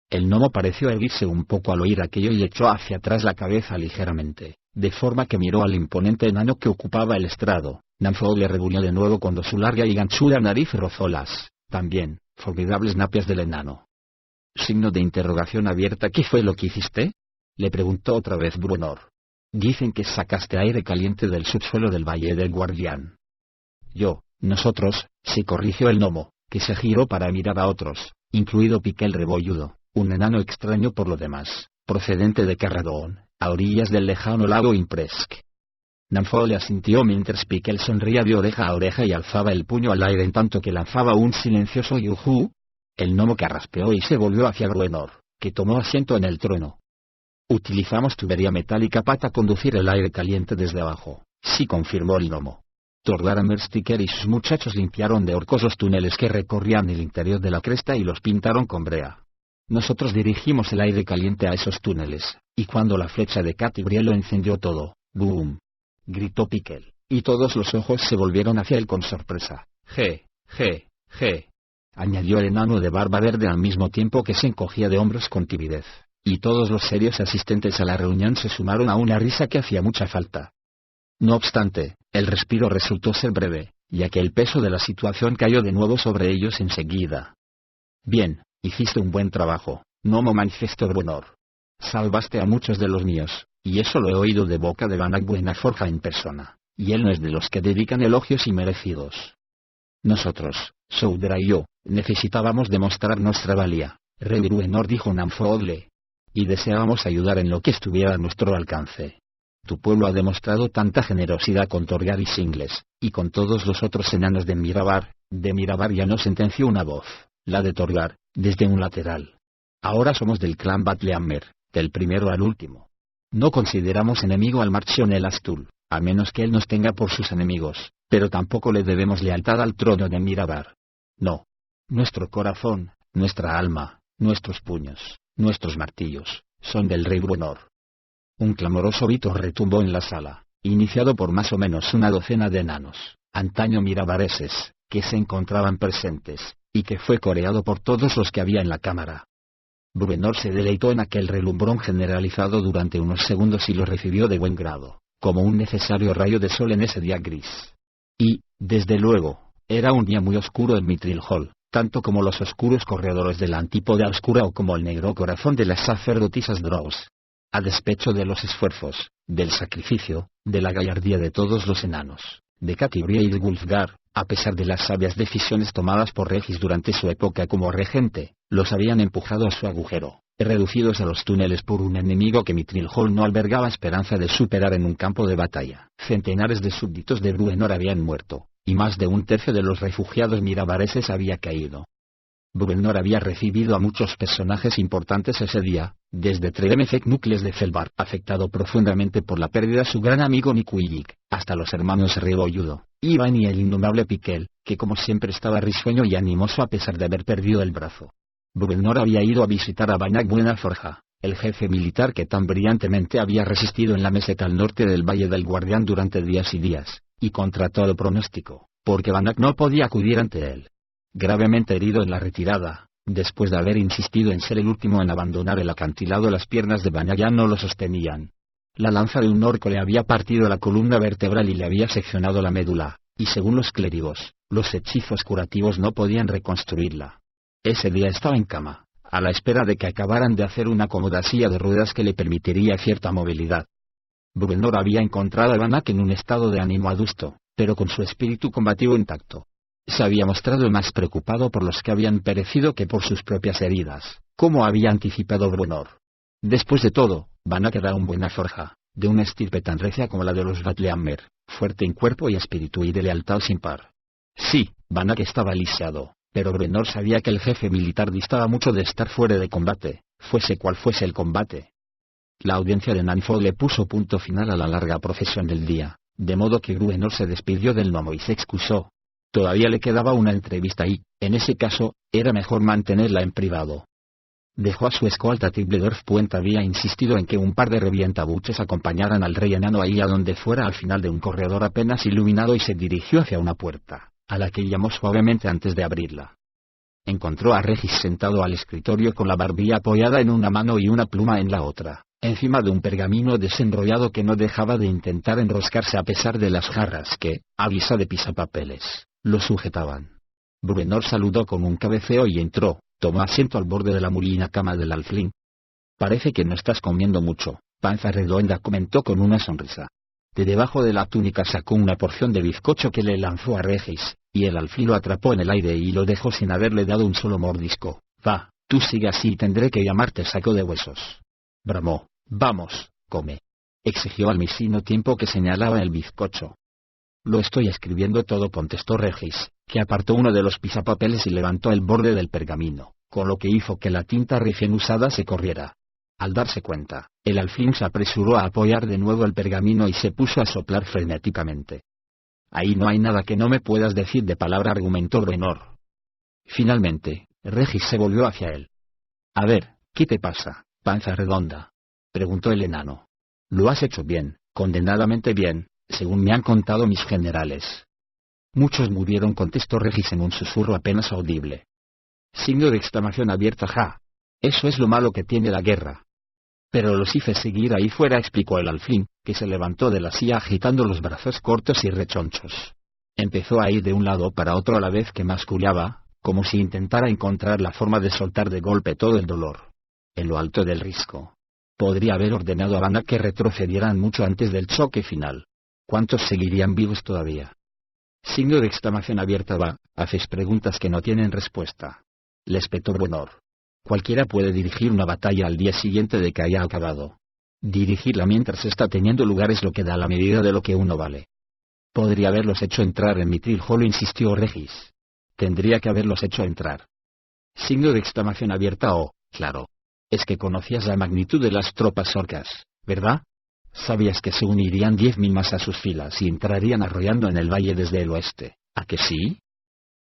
El gnomo pareció erguirse un poco al oír aquello y echó hacia atrás la cabeza ligeramente, de forma que miró al imponente enano que ocupaba el estrado. Nanfol le rebulió de nuevo cuando su larga y ganchuda nariz rozó las, también, formidables napias del enano. Signo de interrogación abierta. ¿Qué fue lo que hiciste?, le preguntó otra vez Bruenor. Dicen que sacaste aire caliente del subsuelo del Valle del Guardián. Nosotros, se corrigió el gnomo, que se giró para mirar a otros, incluido Pique el Rebolludo, un enano extraño por lo demás, procedente de Carradón, a orillas del lejano lago Impresk. Nanfol le asintió mientras Piquel sonría de oreja a oreja y alzaba el puño al aire en tanto que lanzaba un silencioso yujú. El gnomo carraspeó y se volvió hacia Bruenor, que tomó asiento en el trono. Utilizamos tubería metálica para conducir el aire caliente desde abajo, sí, confirmó el gnomo. Torgaramer Sticker y sus muchachos limpiaron de orcos los túneles que recorrían el interior de la cresta y los pintaron con brea. Nosotros dirigimos el aire caliente a esos túneles, y cuando la flecha de Catibriel lo encendió todo, ¡boom!, gritó Piquel, y todos los ojos se volvieron hacia él con sorpresa. Je, añadió el enano de barba verde al mismo tiempo que se encogía de hombros con timidez, y todos los serios asistentes a la reunión se sumaron a una risa que hacía mucha falta. No obstante, el respiro resultó ser breve, ya que el peso de la situación cayó de nuevo sobre ellos enseguida. Bien, hiciste un buen trabajo, gnomo, manifestó Bruenor. Salvaste a muchos de los míos, y eso lo he oído de boca de Banach Buenaforja en persona, y él no es de los que dedican elogios inmerecidos. Nosotros, Soudra y yo, necesitábamos demostrar nuestra valía, Rey Bruenor, dijo Nanfol, y deseábamos ayudar en lo que estuviera a nuestro alcance. Tu pueblo ha demostrado tanta generosidad con Torgar y Singles, y con todos los otros enanos de Mirabar ya no, sentenció una voz, la de Torgar, desde un lateral. Ahora somos del clan Batlehammer, del primero al último. No consideramos enemigo al Marchion el Astul, a menos que él nos tenga por sus enemigos, pero tampoco le debemos lealtad al trono de Mirabar. No. Nuestro corazón, nuestra alma, nuestros puños, nuestros martillos, son del rey Bruenor. Un clamoroso grito retumbó en la sala, iniciado por más o menos una docena de enanos, antaño mirabareses, que se encontraban presentes, y que fue coreado por todos los que había en la cámara. Bruenor se deleitó en aquel relumbrón generalizado durante unos segundos y lo recibió de buen grado, como un necesario rayo de sol en ese día gris. Y, desde luego, era un día muy oscuro en Mithril Hall, tanto como los oscuros corredores de la Antípoda Oscura o como el negro corazón de las sacerdotisas Drows. A despecho de los esfuerzos, del sacrificio, de la gallardía de todos los enanos, de Catibriel y de Wulfgar, a pesar de las sabias decisiones tomadas por Regis durante su época como regente, los habían empujado a su agujero, reducidos a los túneles por un enemigo que Mithril Hall no albergaba esperanza de superar en un campo de batalla. Centenares de súbditos de Bruenor habían muerto, y más de un tercio de los refugiados mirabareses había caído. Bruenor había recibido a muchos personajes importantes ese día, desde Tredemecek Núcleos de Felbar, afectado profundamente por la pérdida de su gran amigo Mikuillik, hasta los hermanos Rebolludo, Ivan y el innombrable Piquel, que como siempre estaba risueño y animoso a pesar de haber perdido el brazo. Bruenor había ido a visitar a Banach Buenaforja, el jefe militar que tan brillantemente había resistido en la meseta al norte del Valle del Guardián durante días y días, y contra todo pronóstico, porque Van Ack no podía acudir ante él. Gravemente herido en la retirada, después de haber insistido en ser el último en abandonar el acantilado, las piernas de Van Ack ya no lo sostenían. La lanza de un orco le había partido la columna vertebral y le había seccionado la médula, y según los clérigos, los hechizos curativos no podían reconstruirla. Ese día estaba en cama, a la espera de que acabaran de hacer una cómoda silla de ruedas que le permitiría cierta movilidad. Bruenor había encontrado a Van Ack en un estado de ánimo adusto, pero con su espíritu combativo intacto. Se había mostrado más preocupado por los que habían perecido que por sus propias heridas, como había anticipado Bruenor. Después de todo, Van Ack era un buena forja, de una estirpe tan recia como la de los Vatleammer, fuerte en cuerpo y espíritu y de lealtad sin par. Sí, Van Ack estaba lisiado, pero Bruenor sabía que el jefe militar distaba mucho de estar fuera de combate, fuese cual fuese el combate. La audiencia de Nanfog le puso punto final a la larga procesión del día, de modo que Bruenor se despidió del gnomo y se excusó. Todavía le quedaba una entrevista y, en ese caso, era mejor mantenerla en privado. Dejó a su escolta. Tibbledorf Puente había insistido en que un par de revientabuches acompañaran al rey enano ahí a donde fuera al final de un corredor apenas iluminado y se dirigió hacia una puerta, a la que llamó suavemente antes de abrirla. Encontró a Regis sentado al escritorio con la barbilla apoyada en una mano y una pluma en la otra, encima de un pergamino desenrollado que no dejaba de intentar enroscarse a pesar de las jarras que, a guisa de pisapapeles, lo sujetaban. Bruenor saludó con un cabeceo y entró, tomó asiento al borde de la mulina cama del alflín. «Parece que no estás comiendo mucho», Panza Redonda comentó con una sonrisa. De debajo de la túnica sacó una porción de bizcocho que le lanzó a Regis, y el alfil lo atrapó en el aire y lo dejó sin haberle dado un solo mordisco. «Va, tú sigue así y tendré que llamarte saco de huesos», bramó. «Vamos, come», exigió al mismo tiempo que señalaba el bizcocho. «Lo estoy escribiendo todo», contestó Regis, que apartó uno de los pisapapeles y levantó el borde del pergamino, con lo que hizo que la tinta recién usada se corriera. Al darse cuenta, el alfil se apresuró a apoyar de nuevo el pergamino y se puso a soplar frenéticamente. «Ahí no hay nada que no me puedas decir de palabra», argumentó Bruenor. Finalmente, Regis se volvió hacia él. «A ver, ¿qué te pasa, Panza Redonda?», preguntó el enano. «Lo has hecho bien, condenadamente bien, según me han contado mis generales». «Muchos murieron», contestó Regis en un susurro apenas audible. Signo de exclamación abierta. «Ja. Eso es lo malo que tiene la guerra». «Pero los hice seguir ahí fuera», explicó el alfil, que se levantó de la silla agitando los brazos cortos y rechonchos. Empezó a ir de un lado para otro a la vez que mascullaba, como si intentara encontrar la forma de soltar de golpe todo el dolor. En lo alto del risco. Podría haber ordenado a Van Ack que retrocedieran mucho antes del choque final. ¿Cuántos seguirían vivos todavía? Signo de exclamación abierta. «Va, haces preguntas que no tienen respuesta», le espetó Bruenor. «Cualquiera puede dirigir una batalla al día siguiente de que haya acabado. Dirigirla mientras está teniendo lugar es lo que da la medida de lo que uno vale». «Podría haberlos hecho entrar en Mithril Hall», insistió Regis. «Tendría que haberlos hecho entrar». Signo de exclamación abierta. «Oh, claro. Es que conocías la magnitud de las tropas orcas, ¿verdad? Sabías que se unirían 10.000 más a sus filas y entrarían arrollando en el valle desde el oeste, ¿a que sí?»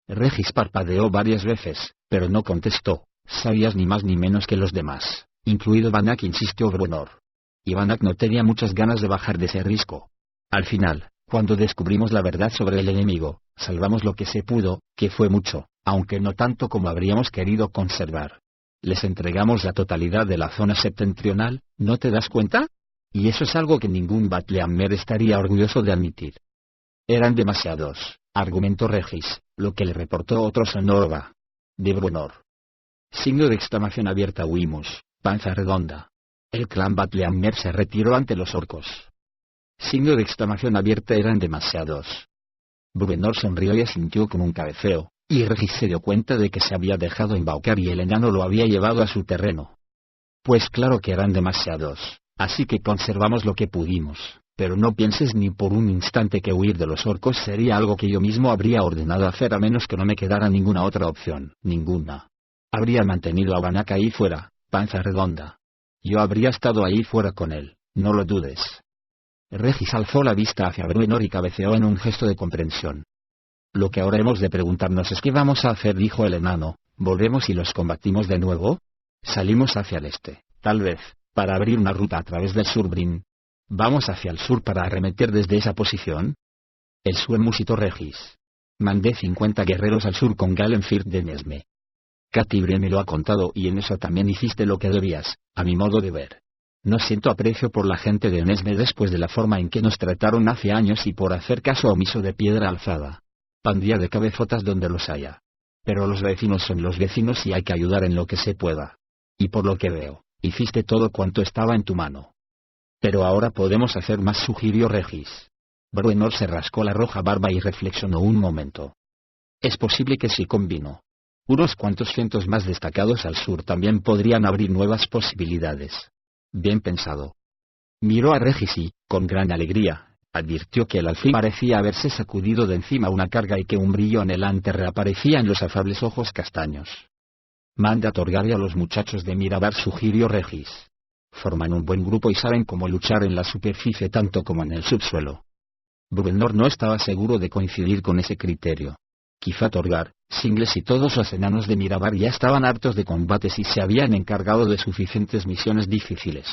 Regis parpadeó varias veces, pero no contestó. «Sabías ni más ni menos que los demás, incluido Van Ack», insistió Bruenor. Y Van Ack no tenía muchas ganas de bajar de ese risco. Al final, cuando descubrimos la verdad sobre el enemigo, salvamos lo que se pudo, que fue mucho, aunque no tanto como habríamos querido conservar. Les entregamos la totalidad de la zona septentrional, ¿no te das cuenta? Y eso es algo que ningún Vatleammer estaría orgulloso de admitir. «Eran demasiados», argumentó Regis, lo que le reportó otro sonoro de Bruenor. Signo de exclamación abierta. «Huimos, Panza Redonda». El clan Vatleammer se retiró ante los orcos. Signo de exclamación abierta. «Eran demasiados». Bruenor sonrió y asintió con un cabeceo, y Regis se dio cuenta de que se había dejado embaucar y el enano lo había llevado a su terreno. «Pues claro que eran demasiados, así que conservamos lo que pudimos, pero no pienses ni por un instante que huir de los orcos sería algo que yo mismo habría ordenado hacer a menos que no me quedara ninguna otra opción, ninguna. Habría mantenido a Van Ack ahí fuera, Panza Redonda. Yo habría estado ahí fuera con él, no lo dudes». Regis alzó la vista hacia Bruenor y cabeceó en un gesto de comprensión. «Lo que ahora hemos de preguntarnos es qué vamos a hacer», dijo el enano. «¿Volvemos y los combatimos de nuevo? Salimos hacia el este, tal vez, para abrir una ruta a través del Surbrin. ¿Vamos hacia el sur para arremeter desde esa posición? El sur musitó Regis. Mandé 50 guerreros al sur con Galenfirth de Nesme. Catibre me lo ha contado y en eso también hiciste lo que debías, a mi modo de ver. No siento aprecio por la gente de Nesme después de la forma en que nos trataron hace años y por hacer caso omiso de Piedra Alzada. Pandilla de cabezotas donde los haya. Pero los vecinos son los vecinos y hay que ayudar en lo que se pueda. Y por lo que veo, hiciste todo cuanto estaba en tu mano. Pero ahora podemos hacer más, sugirió Regis. Bruenor se rascó la roja barba y reflexionó un momento. Es posible que sí, convino. Unos cuantos cientos más destacados al sur también podrían abrir nuevas posibilidades. Bien pensado. Miró a Regis y, con gran alegría, advirtió que el alfil parecía haberse sacudido de encima una carga y que un brillo anhelante reaparecía en los afables ojos castaños. Manda a Torgaria a los muchachos de Mirabar, sugirió Regis. Forman un buen grupo y saben cómo luchar en la superficie tanto como en el subsuelo. Bruenor no estaba seguro de coincidir con ese criterio. Quizá Torgar, Singles y todos los enanos de Mirabar ya estaban hartos de combates y se habían encargado de suficientes misiones difíciles.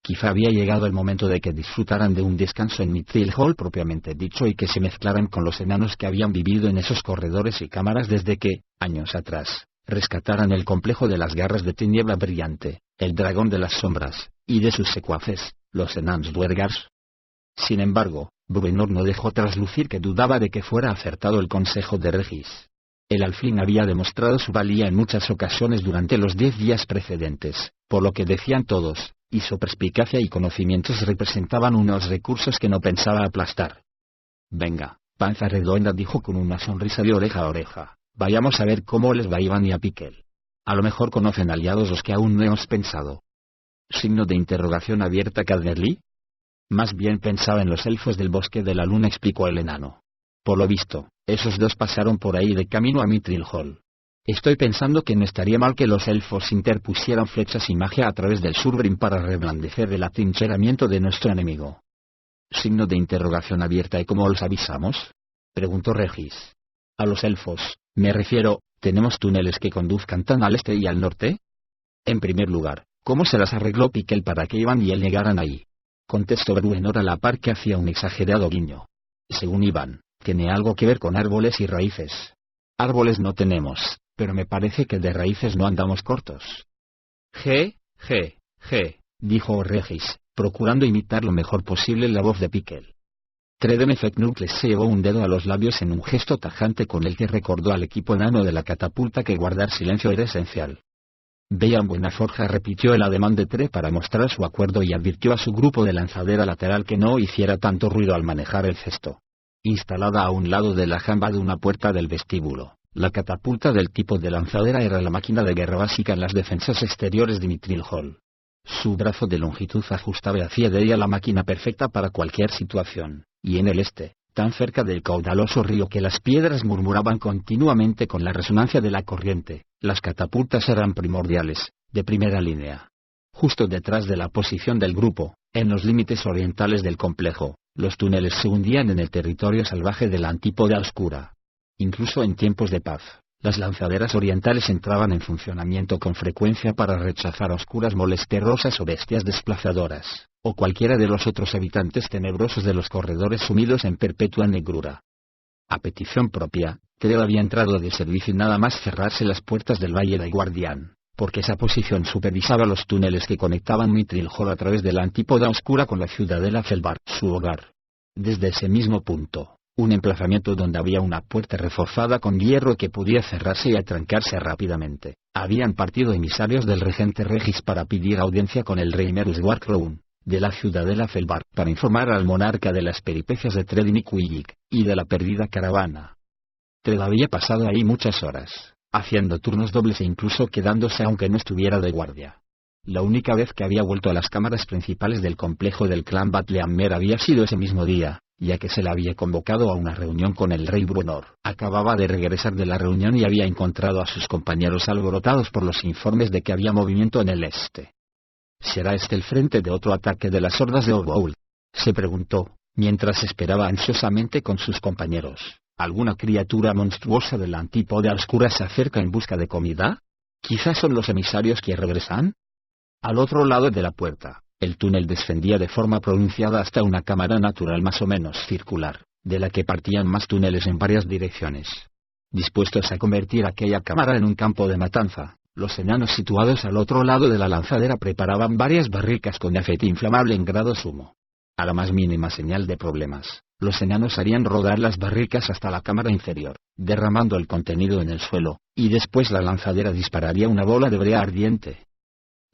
Quizá había llegado el momento de que disfrutaran de un descanso en Mithril Hall propiamente dicho y que se mezclaran con los enanos que habían vivido en esos corredores y cámaras desde que, años atrás, rescataran el complejo de las garras de Tiniebla Brillante, el dragón de las sombras, y de sus secuaces, los enanos Duergars. Sin embargo, Bruenor no dejó traslucir que dudaba de que fuera acertado el consejo de Regis. El alfil había demostrado su valía en muchas ocasiones durante los 10 días precedentes, por lo que decían todos, y su perspicacia y conocimientos representaban unos recursos que no pensaba aplastar. Venga, panza redonda, dijo con una sonrisa de oreja a oreja, vayamos a ver cómo les va Iván y a Piquel. A lo mejor conocen aliados los que aún no hemos pensado. Signo de interrogación abierta. ¿Cadnerly? Más bien pensaba en los elfos del bosque de la luna, explicó el enano. Por lo visto, esos dos pasaron por ahí de camino a Mithril Hall. Estoy pensando que no estaría mal que los elfos interpusieran flechas y magia a través del Surbrin para reblandecer el atrincheramiento de nuestro enemigo. Signo de interrogación abierta. ¿Y cómo los avisamos? Preguntó Regis. A los elfos, me refiero, ¿tenemos túneles que conduzcan tan al este y al norte? En primer lugar, ¿cómo se las arregló Piquel para que Iván y él llegaran ahí? Contestó Bruenor a la par que hacía un exagerado guiño. Según Iván, tiene algo que ver con árboles y raíces. Árboles no tenemos, pero me parece que de raíces no andamos cortos. Dijo Regis, procurando imitar lo mejor posible la voz de Piquel. Tredeme Feknukles se llevó un dedo a los labios en un gesto tajante con el que recordó al equipo enano de la catapulta que guardar silencio era esencial. Bean Buenaforja repitió el ademán de Tre para mostrar su acuerdo y advirtió a su grupo de lanzadera lateral que no hiciera tanto ruido al manejar el cesto. Instalada a un lado de la jamba de una puerta del vestíbulo, la catapulta del tipo de lanzadera era la máquina de guerra básica en las defensas exteriores de Mithril Hall. Su brazo de longitud ajustable hacía de ella la máquina perfecta para cualquier situación, y en el este, tan cerca del caudaloso río que las piedras murmuraban continuamente con la resonancia de la corriente, las catapultas eran primordiales, de primera línea. Justo detrás de la posición del grupo, en los límites orientales del complejo, los túneles se hundían en el territorio salvaje de la Antípoda Oscura. Incluso en tiempos de paz, las lanzaderas orientales entraban en funcionamiento con frecuencia para rechazar oscuras molesterosas o bestias desplazadoras, o cualquiera de los otros habitantes tenebrosos de los corredores sumidos en perpetua negrura. A petición propia, Trell había entrado de servicio y nada más cerrarse las puertas del Valle del Guardián, porque esa posición supervisaba los túneles que conectaban Mithril Hall a través de la Antípoda Oscura con la ciudadela Felbar, su hogar. Desde ese mismo punto, un emplazamiento donde había una puerta reforzada con hierro que podía cerrarse y atrancarse rápidamente, habían partido emisarios del regente Regis para pedir audiencia con el rey Merus Warcrown, de la ciudadela Felbar, para informar al monarca de las peripecias de Tredin y Quillic, y de la perdida caravana. Trell había pasado ahí muchas horas, haciendo turnos dobles e incluso quedándose aunque no estuviera de guardia. La única vez que había vuelto a las cámaras principales del complejo del clan Batlehammer había sido ese mismo día, ya que se le había convocado a una reunión con el rey Bruenor. Acababa de regresar de la reunión y había encontrado a sus compañeros alborotados por los informes de que había movimiento en el este. ¿Será este el frente de otro ataque de las hordas de Oboul?, se preguntó, mientras esperaba ansiosamente con sus compañeros. ¿Alguna criatura monstruosa de la Antípoda Oscura se acerca en busca de comida? ¿Quizás son los emisarios que regresan? Al otro lado de la puerta, el túnel descendía de forma pronunciada hasta una cámara natural más o menos circular, de la que partían más túneles en varias direcciones. Dispuestos a convertir aquella cámara en un campo de matanza, los enanos situados al otro lado de la lanzadera preparaban varias barricas con aceite inflamable en grado sumo. A la más mínima señal de problemas, los enanos harían rodar las barricas hasta la cámara inferior, derramando el contenido en el suelo, y después la lanzadera dispararía una bola de brea ardiente.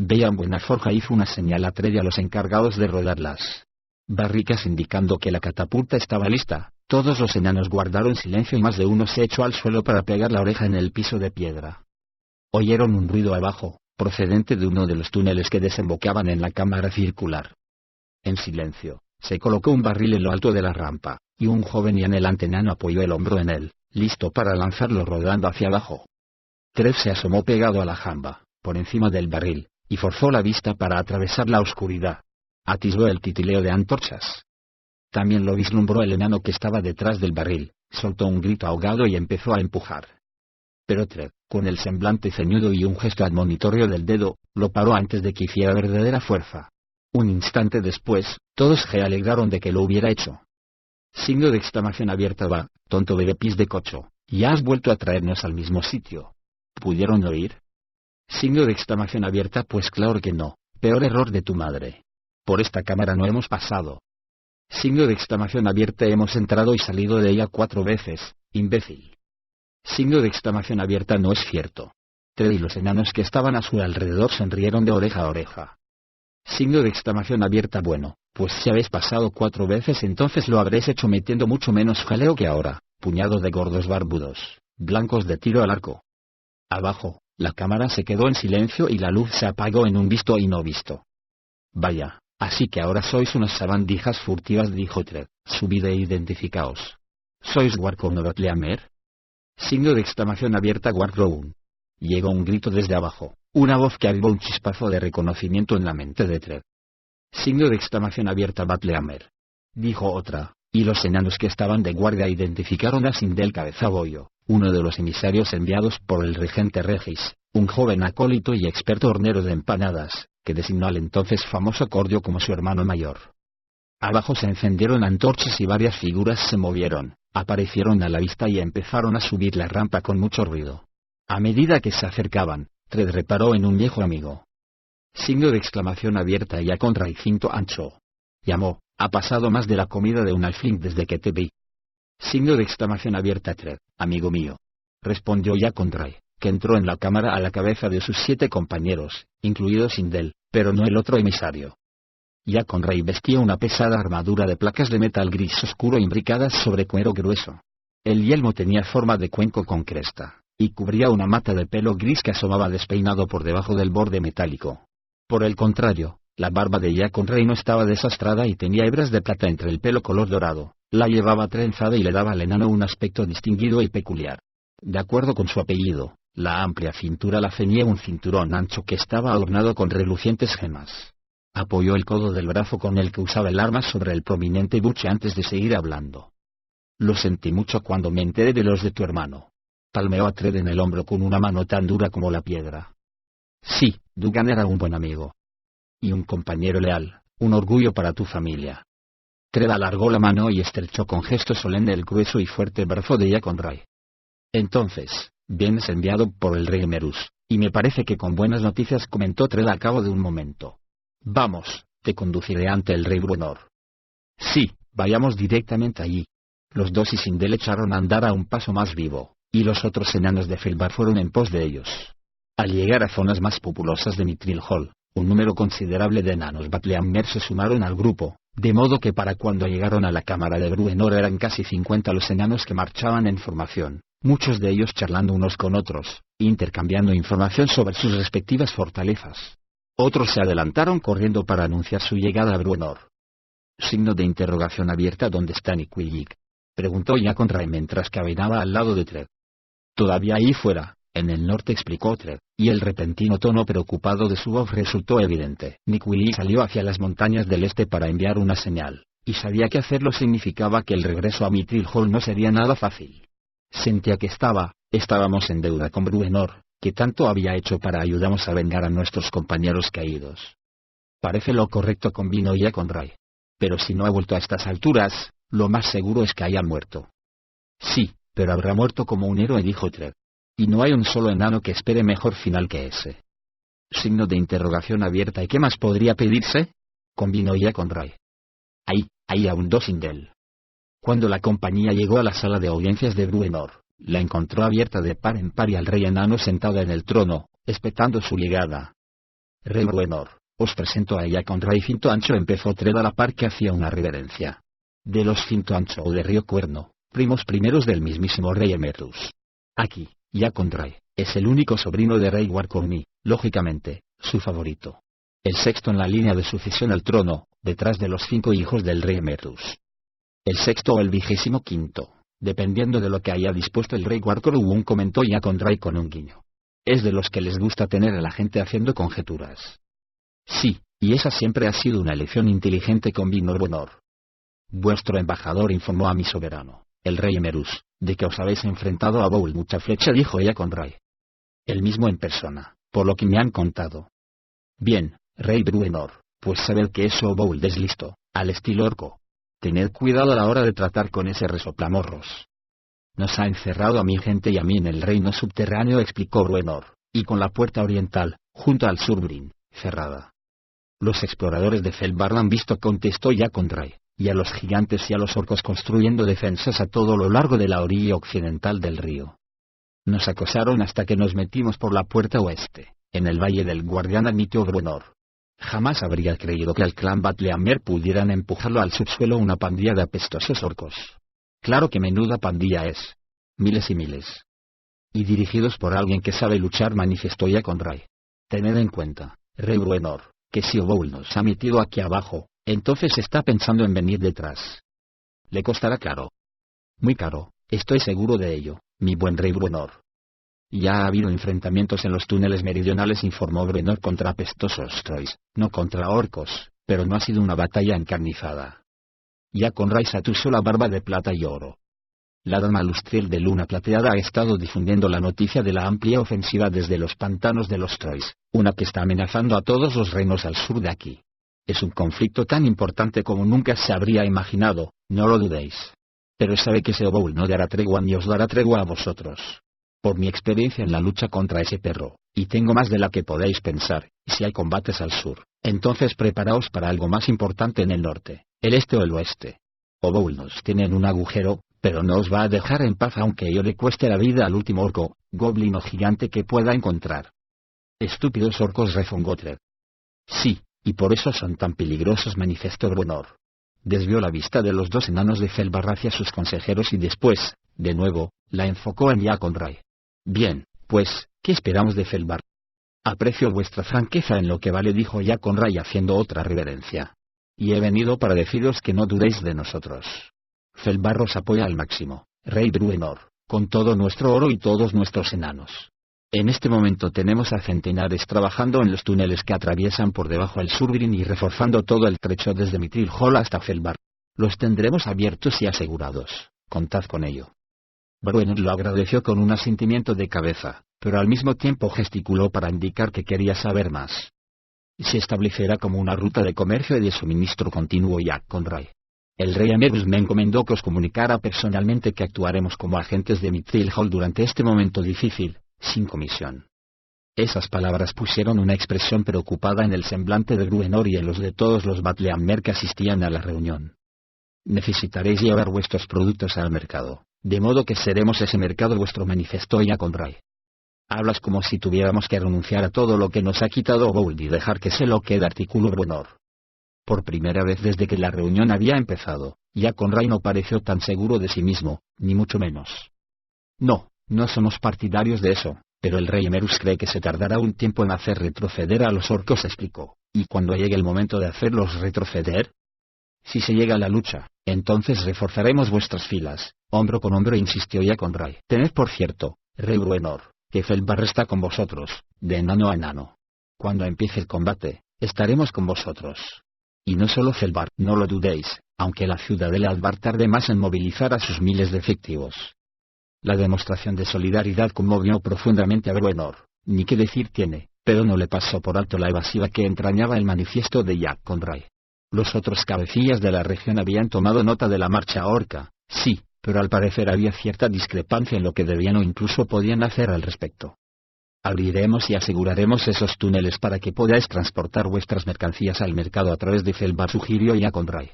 Vean Buenaforja hizo una señal a Tred y a los encargados de rodar las barricas indicando que la catapulta estaba lista. Todos los enanos guardaron silencio y más de uno se echó al suelo para pegar la oreja en el piso de piedra. Oyeron un ruido abajo, procedente de uno de los túneles que desembocaban en la cámara circular. En silencio, se colocó un barril en lo alto de la rampa, y un joven y anhelante enano apoyó el hombro en él, listo para lanzarlo rodando hacia abajo. Tred se asomó pegado a la jamba, por encima del barril, y forzó la vista para atravesar la oscuridad. Atisbó el titileo de antorchas. También lo vislumbró el enano que estaba detrás del barril, soltó un grito ahogado y empezó a empujar. Pero Tred, con el semblante ceñudo y un gesto admonitorio del dedo, lo paró antes de que hiciera verdadera fuerza. Un instante después, todos se alegraron de que lo hubiera hecho. Signo de exclamación abierta. Va, tonto bebepis de cocho, ya has vuelto a traernos al mismo sitio. ¿Pudieron oír? Signo de exclamación abierta. Pues claro que no, peor error de tu madre. Por esta cámara no hemos pasado. Signo de exclamación abierta. Hemos entrado y salido de ella 4 veces, imbécil. Signo de exclamación abierta. No es cierto. Tred y los enanos que estaban a su alrededor sonrieron de oreja a oreja. Signo de exclamación abierta. Bueno, pues si habéis pasado 4 veces entonces lo habréis hecho metiendo mucho menos jaleo que ahora, puñado de gordos barbudos, blancos de tiro al arco. Abajo, la cámara se quedó en silencio y la luz se apagó en un visto y no visto. Vaya, así que ahora sois unas sabandijas furtivas, dijo Tred, subid e identificaos. ¿Sois Warcrow Batleamer? Signo de exclamación abierta. Warcrow. Llegó un grito desde abajo, una voz que avivó un chispazo de reconocimiento en la mente de Tred. Signo de exclamación abierta. Batleamer. Dijo otra, y los enanos que estaban de guardia identificaron a Sindel Cabezabollo, uno de los emisarios enviados por el regente Regis, un joven acólito y experto hornero de empanadas, que designó al entonces famoso Cordio como su hermano mayor. Abajo se encendieron antorchas y varias figuras se movieron, aparecieron a la vista y empezaron a subir la rampa con mucho ruido. A medida que se acercaban, Tred reparó en un viejo amigo. Signo de exclamación abierta. Ya contra y cinto ancho. Llamó, ha pasado más de la comida de un alfling desde que te vi. Signo de exclamación abierta. Tred, amigo mío. Respondió ya Conray, que entró en la cámara a la cabeza de sus 7 compañeros, incluido Sindel, pero no el otro emisario. Ya Conray vestía una pesada armadura de placas de metal gris oscuro imbricadas sobre cuero grueso. El yelmo tenía forma de cuenco con cresta, y cubría una mata de pelo gris que asomaba despeinado por debajo del borde metálico. Por el contrario, la barba de Jack Conray no estaba desastrada y tenía hebras de plata entre el pelo color dorado, la llevaba trenzada y le daba al enano un aspecto distinguido y peculiar. De acuerdo con su apellido, la amplia cintura la ceñía un cinturón ancho que estaba adornado con relucientes gemas. Apoyó el codo del brazo con el que usaba el arma sobre el prominente buche antes de seguir hablando. Lo sentí mucho cuando me enteré de los de tu hermano. Palmeó a Tred en el hombro con una mano tan dura como la piedra. Sí, Dugan era un buen amigo. Y un compañero leal, un orgullo para tu familia. Tred alargó la mano y estrechó con gesto solemne el grueso y fuerte brazo de Jack Conray. Entonces, vienes enviado por el rey Merus, y me parece que con buenas noticias, comentó Tred al cabo de un momento. Vamos, te conduciré ante el rey Bruenor. Sí, vayamos directamente allí. Los 2 y Sindel echaron a andar a un paso más vivo, y los otros enanos de Felbar fueron en pos de ellos. Al llegar a zonas más populosas de Mithril Hall, un número considerable de enanos Batleamer se sumaron al grupo, de modo que para cuando llegaron a la cámara de Bruenor eran casi 50 los enanos que marchaban en formación, muchos de ellos charlando unos con otros, intercambiando información sobre sus respectivas fortalezas. Otros se adelantaron corriendo para anunciar su llegada a Bruenor. Signo de interrogación abierta. ¿Dónde está Niquilik? Preguntó Jack Conray mientras caminaba al lado de Tred. Todavía ahí fuera, en el norte, explicó Tred, y el repentino tono preocupado de su voz resultó evidente. Niquilik salió hacia las montañas del este para enviar una señal, y sabía que hacerlo significaba que el regreso a Mithril Hall no sería nada fácil. Sentía que estábamos en deuda con Bruenor, ¿Qué tanto había hecho para ayudarnos a vengar a nuestros compañeros caídos? Parece lo correcto, convino ya con Ray. Pero si no ha vuelto a estas alturas, lo más seguro es que haya muerto. Sí, pero habrá muerto como un héroe, dijo Trevor. Y no hay un solo enano que espere mejor final que ese. Signo de interrogación abierta. ¿Y qué más podría pedirse? Convino ya con Ray. Ahí abundó Sindel. Cuando la compañía llegó a la sala de audiencias de Bruenor, la encontró abierta de par en par y al rey enano sentado en el trono, esperando su llegada. Rey Bruenor, os presento a ella con Ray Cinto Ancho, empezó Trevor a la par que hacía una reverencia. De los Cinto Ancho o de Río Cuerno, primos primeros del mismísimo rey Emeritus. Aquí, ya con Ray, es el único sobrino de Rey Warcorni, lógicamente, su favorito. El sexto en la línea de sucesión al trono, detrás de los 5 hijos del rey Emeritus. El sexto o el 25º, dependiendo de lo que haya dispuesto el rey Warcorn, comentó ya con Ray con un guiño. Es de los que les gusta tener a la gente haciendo conjeturas. Sí, y esa siempre ha sido una elección inteligente, convino Bruenor. Vuestro embajador informó a mi soberano, el rey Emeritus, de que os habéis enfrentado a Bowl mucha flecha, dijo ella con Ray. El mismo en persona, por lo que me han contado. Bien, rey Bruenor, pues sabed que eso Bowl es listo, al estilo orco. Tened cuidado a la hora de tratar con ese resoplamorros. Nos ha encerrado a mi gente y a mí en el reino subterráneo, explicó Bruenor, y con la puerta oriental, junto al Surbrin, cerrada. Los exploradores de Felbar han visto, contestó ya con Ray, y a los gigantes y a los orcos construyendo defensas a todo lo largo de la orilla occidental del río. Nos acosaron hasta que nos metimos por la puerta oeste, en el Valle del Guardián, admitió Bruenor. Jamás habría creído que al clan Batleamer pudieran empujarlo al subsuelo una pandilla de apestosos orcos. Claro que menuda pandilla es. Miles y miles. Y dirigidos por alguien que sabe luchar, manifestó ya con Ray. Tened en cuenta, rey Bruenor, que si Oboul nos ha metido aquí abajo, entonces está pensando en venir detrás. Le costará caro. Muy caro, estoy seguro de ello, mi buen rey Bruenor. Ya ha habido enfrentamientos en los túneles meridionales, informó Bruenor, contra apestosos trolls, no contra orcos, pero no ha sido una batalla encarnizada. Ya con Ray satusó la barba de plata y oro. La dama lustriel de luna plateada ha estado difundiendo la noticia de la amplia ofensiva desde los pantanos de los trolls, una que está amenazando a todos los reinos al sur de aquí. Es un conflicto tan importante como nunca se habría imaginado, no lo dudéis. Pero sabe que Seoboul no dará tregua ni os dará tregua a vosotros. Por mi experiencia en la lucha contra ese perro, y tengo más de la que podéis pensar, y si hay combates al sur, entonces preparaos para algo más importante en el norte, el este o el oeste. Oboul nos tiene en un agujero, pero no os va a dejar en paz aunque ello le cueste la vida al último orco, goblin o gigante que pueda encontrar. Estúpidos orcos, rezongó Trevor. Sí, y por eso son tan peligrosos, manifestó Bruenor. Desvió la vista de los dos enanos de Felbar hacia sus consejeros y después, de nuevo, la enfocó en ya con Ray. Bien, pues, ¿qué esperamos de Felbar? Aprecio vuestra franqueza en lo que vale, dijo ya con Ray haciendo otra reverencia. Y he venido para deciros que no dudéis de nosotros. Felbar os apoya al máximo, rey Bruenor, con todo nuestro oro y todos nuestros enanos. En este momento tenemos a centenares trabajando en los túneles que atraviesan por debajo el Surbrin y reforzando todo el trecho desde Mithril Hall hasta Felbar. Los tendremos abiertos y asegurados, contad con ello. Bruenor lo agradeció con un asentimiento de cabeza, pero al mismo tiempo gesticuló para indicar que quería saber más. Se establecerá como una ruta de comercio y de suministro continuo ya con Ray. El rey Emeritus me encomendó que os comunicara personalmente que actuaremos como agentes de Mithril Hall durante este momento difícil, sin comisión. Esas palabras pusieron una expresión preocupada en el semblante de Bruenor y en los de todos los Batleamer que asistían a la reunión. Necesitaréis llevar vuestros productos al mercado, de modo que seremos ese mercado vuestro, manifestó ya con Ray. Hablas como si tuviéramos que renunciar a todo lo que nos ha quitado Oboul y dejar que se lo quede, articuló Bruenor. Por primera vez desde que la reunión había empezado, ya con Ray no pareció tan seguro de sí mismo, ni mucho menos. No somos partidarios de eso, pero el rey Emeritus cree que se tardará un tiempo en hacer retroceder a los orcos, explicó. ¿Y cuando llegue el momento de hacerlos retroceder? Si se llega a la lucha, entonces reforzaremos vuestras filas, hombro con hombro, insistió ya con Ray. Tened por cierto, rey Bruenor, que Felbar está con vosotros, de enano a enano. Cuando empiece el combate, estaremos con vosotros. Y no solo Felbar, no lo dudéis, aunque la ciudadela Albar tarde más en movilizar a sus miles de efectivos. La demostración de solidaridad conmovió profundamente a Bruenor, Ni qué decir tiene, pero no le pasó por alto la evasiva que entrañaba el manifiesto de Jack Conroy. Los otros cabecillas de la región habían tomado nota de la marcha orca, sí, pero al parecer había cierta discrepancia en lo que debían o incluso podían hacer al respecto. Abriremos y aseguraremos esos túneles para que podáis transportar vuestras mercancías al mercado a través de Felbar, sugirió Jack Conroy.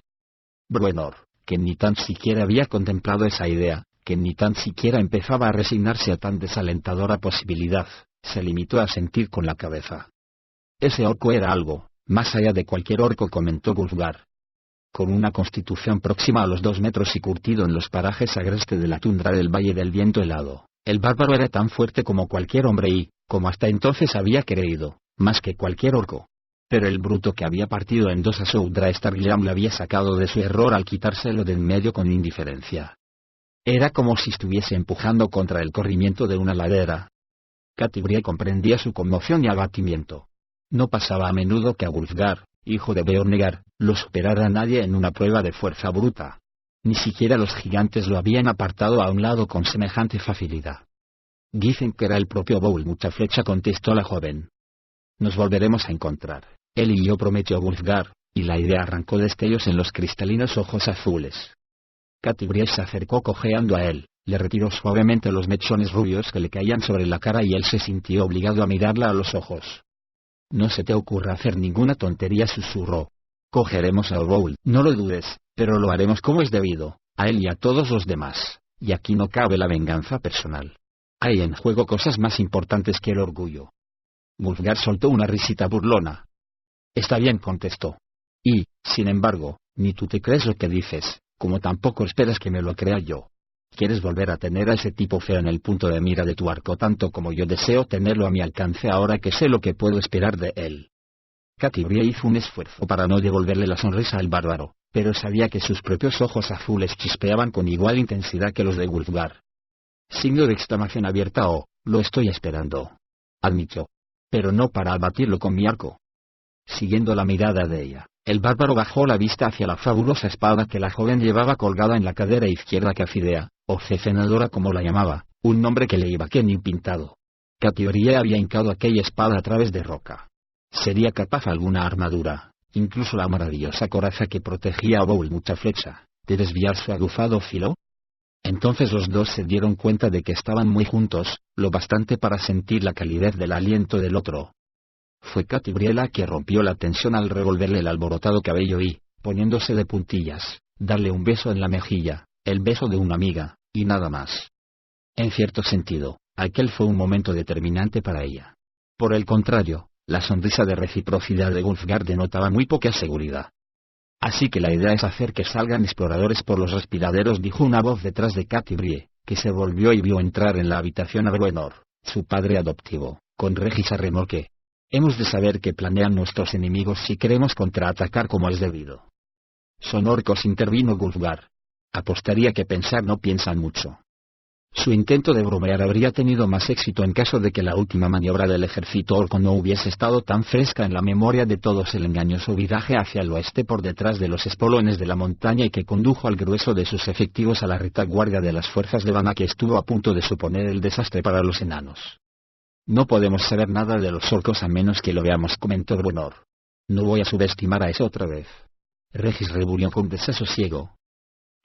Bruenor, que ni tan siquiera había contemplado esa idea, que ni tan siquiera empezaba a resignarse a tan desalentadora posibilidad, se limitó a sentir con la cabeza. Ese orco era algo, más allá de cualquier orco, comentó Wulfgar. Con una constitución próxima a los 2 metros y curtido en los parajes agrestes de la tundra del Valle del Viento Helado, el bárbaro era tan fuerte como cualquier hombre y, como hasta entonces había creído, más que cualquier orco. Pero el bruto que había partido en dos a Soudra Starglam le había sacado de su error al quitárselo de en medio con indiferencia. Era como si estuviese empujando contra el corrimiento de una ladera. Catibrie comprendía su conmoción y abatimiento. No pasaba a menudo que a Wulfgar, hijo de Beornegar, lo superara nadie en una prueba de fuerza bruta. Ni siquiera los gigantes lo habían apartado a un lado con semejante facilidad. Dicen que era el propio Bowl Muchaflecha, contestó la joven. Nos volveremos a encontrar, él y yo, prometió Wulfgar, y la idea arrancó destellos en los cristalinos ojos azules. Catibrie se acercó cojeando a él, le retiró suavemente los mechones rubios que le caían sobre la cara y él se sintió obligado a mirarla a los ojos. No se te ocurra hacer ninguna tontería, susurró. Cogeremos a Bowl, no lo dudes, pero lo haremos como es debido, a él y a todos los demás, y aquí no cabe la venganza personal. Hay en juego cosas más importantes que el orgullo. Wulfgar soltó una risita burlona. Está bien, contestó. Y, sin embargo, ni tú te crees lo que dices, como tampoco esperas que me lo crea yo. Quieres volver a tener a ese tipo feo en el punto de mira de tu arco tanto como yo deseo tenerlo a mi alcance ahora que sé lo que puedo esperar de él. Catibrie hizo un esfuerzo para no devolverle la sonrisa al bárbaro, pero sabía que sus propios ojos azules chispeaban con igual intensidad que los de Wulfgar. Signo de exclamación abierta o, lo estoy esperando. Admitió. Pero no para abatirlo con mi arco. Siguiendo la mirada de ella, el bárbaro bajó la vista hacia la fabulosa espada que la joven llevaba colgada en la cadera izquierda. Cafidea, o cecenadora como la llamaba, un nombre que le iba que ni pintado. Catibrie había hincado aquella espada a través de roca. ¿Sería capaz alguna armadura, incluso la maravillosa coraza que protegía a Bowl Muchaflecha, de desviar su aguzado filo? Entonces los dos se dieron cuenta de que estaban muy juntos, lo bastante para sentir la calidez del aliento del otro. Fue Catibrie la que rompió la tensión al revolverle el alborotado cabello y, poniéndose de puntillas, darle un beso en la mejilla, el beso de una amiga, y nada más. En cierto sentido, aquel fue un momento determinante para ella. Por el contrario, la sonrisa de reciprocidad de Wulfgar denotaba muy poca seguridad. Así que la idea es hacer que salgan exploradores por los respiraderos, dijo una voz detrás de Catibrie, que se volvió y vio entrar en la habitación a Bruenor, su padre adoptivo, con Regis a remolque. Hemos de saber qué planean nuestros enemigos si queremos contraatacar como es debido. Son orcos, intervino Wulfgar. Apostaría que pensar no piensan mucho. Su intento de bromear habría tenido más éxito en caso de que la última maniobra del ejército orco no hubiese estado tan fresca en la memoria de todos, el engañoso viraje hacia el oeste por detrás de los espolones de la montaña y que condujo al grueso de sus efectivos a la retaguardia de las fuerzas de Vana, que estuvo a punto de suponer el desastre para los enanos. No podemos saber nada de los orcos a menos que lo veamos, comentó Bruenor. No voy a subestimar a eso otra vez. Regis rebulió con desasosiego.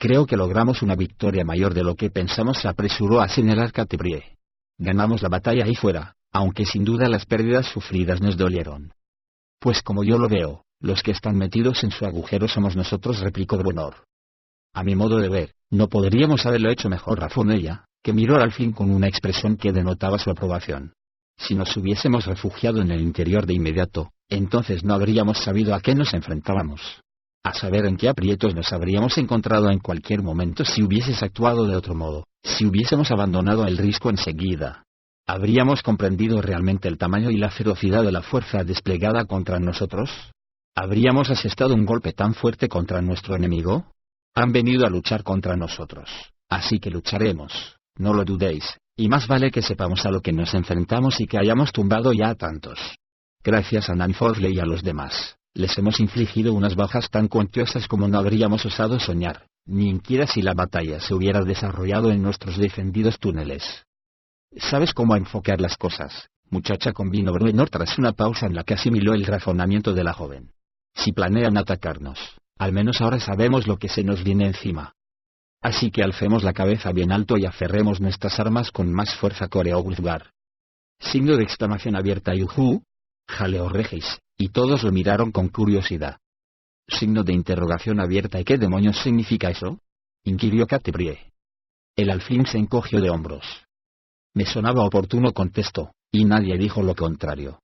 Creo que logramos una victoria mayor de lo que pensamos, se apresuró a señalar Catibrie. Ganamos la batalla ahí fuera, aunque sin duda las pérdidas sufridas nos dolieron. Pues como yo lo veo, los que están metidos en su agujero somos nosotros, replicó Bruenor. A mi modo de ver, no podríamos haberlo hecho mejor, razonó ella, que miró al fin con una expresión que denotaba su aprobación. Si nos hubiésemos refugiado en el interior de inmediato, entonces no habríamos sabido a qué nos enfrentábamos. A saber en qué aprietos nos habríamos encontrado en cualquier momento si hubieses actuado de otro modo, si hubiésemos abandonado el risco enseguida. ¿Habríamos comprendido realmente el tamaño y la ferocidad de la fuerza desplegada contra nosotros? ¿Habríamos asestado un golpe tan fuerte contra nuestro enemigo? Han venido a luchar contra nosotros, así que lucharemos, no lo dudéis, y más vale que sepamos a lo que nos enfrentamos y que hayamos tumbado ya a tantos. Gracias a Nanforley y a los demás, les hemos infligido unas bajas tan cuantiosas como no habríamos osado soñar, ni siquiera si la batalla se hubiera desarrollado en nuestros defendidos túneles. Sabes cómo enfocar las cosas, muchacha, convino Bruenor tras una pausa en la que asimiló el razonamiento de la joven. Si planean atacarnos, al menos ahora sabemos lo que se nos viene encima. Así que alcemos la cabeza bien alto y aferremos nuestras armas con más fuerza, coreó Wulfgar. Signo de exclamación abierta y ujú, jaleó Regis, y todos lo miraron con curiosidad. Signo de interrogación abierta. ¿Y qué demonios significa eso?, inquirió Catebrie. El alfil se encogió de hombros. Me sonaba oportuno, contestó, y nadie dijo lo contrario.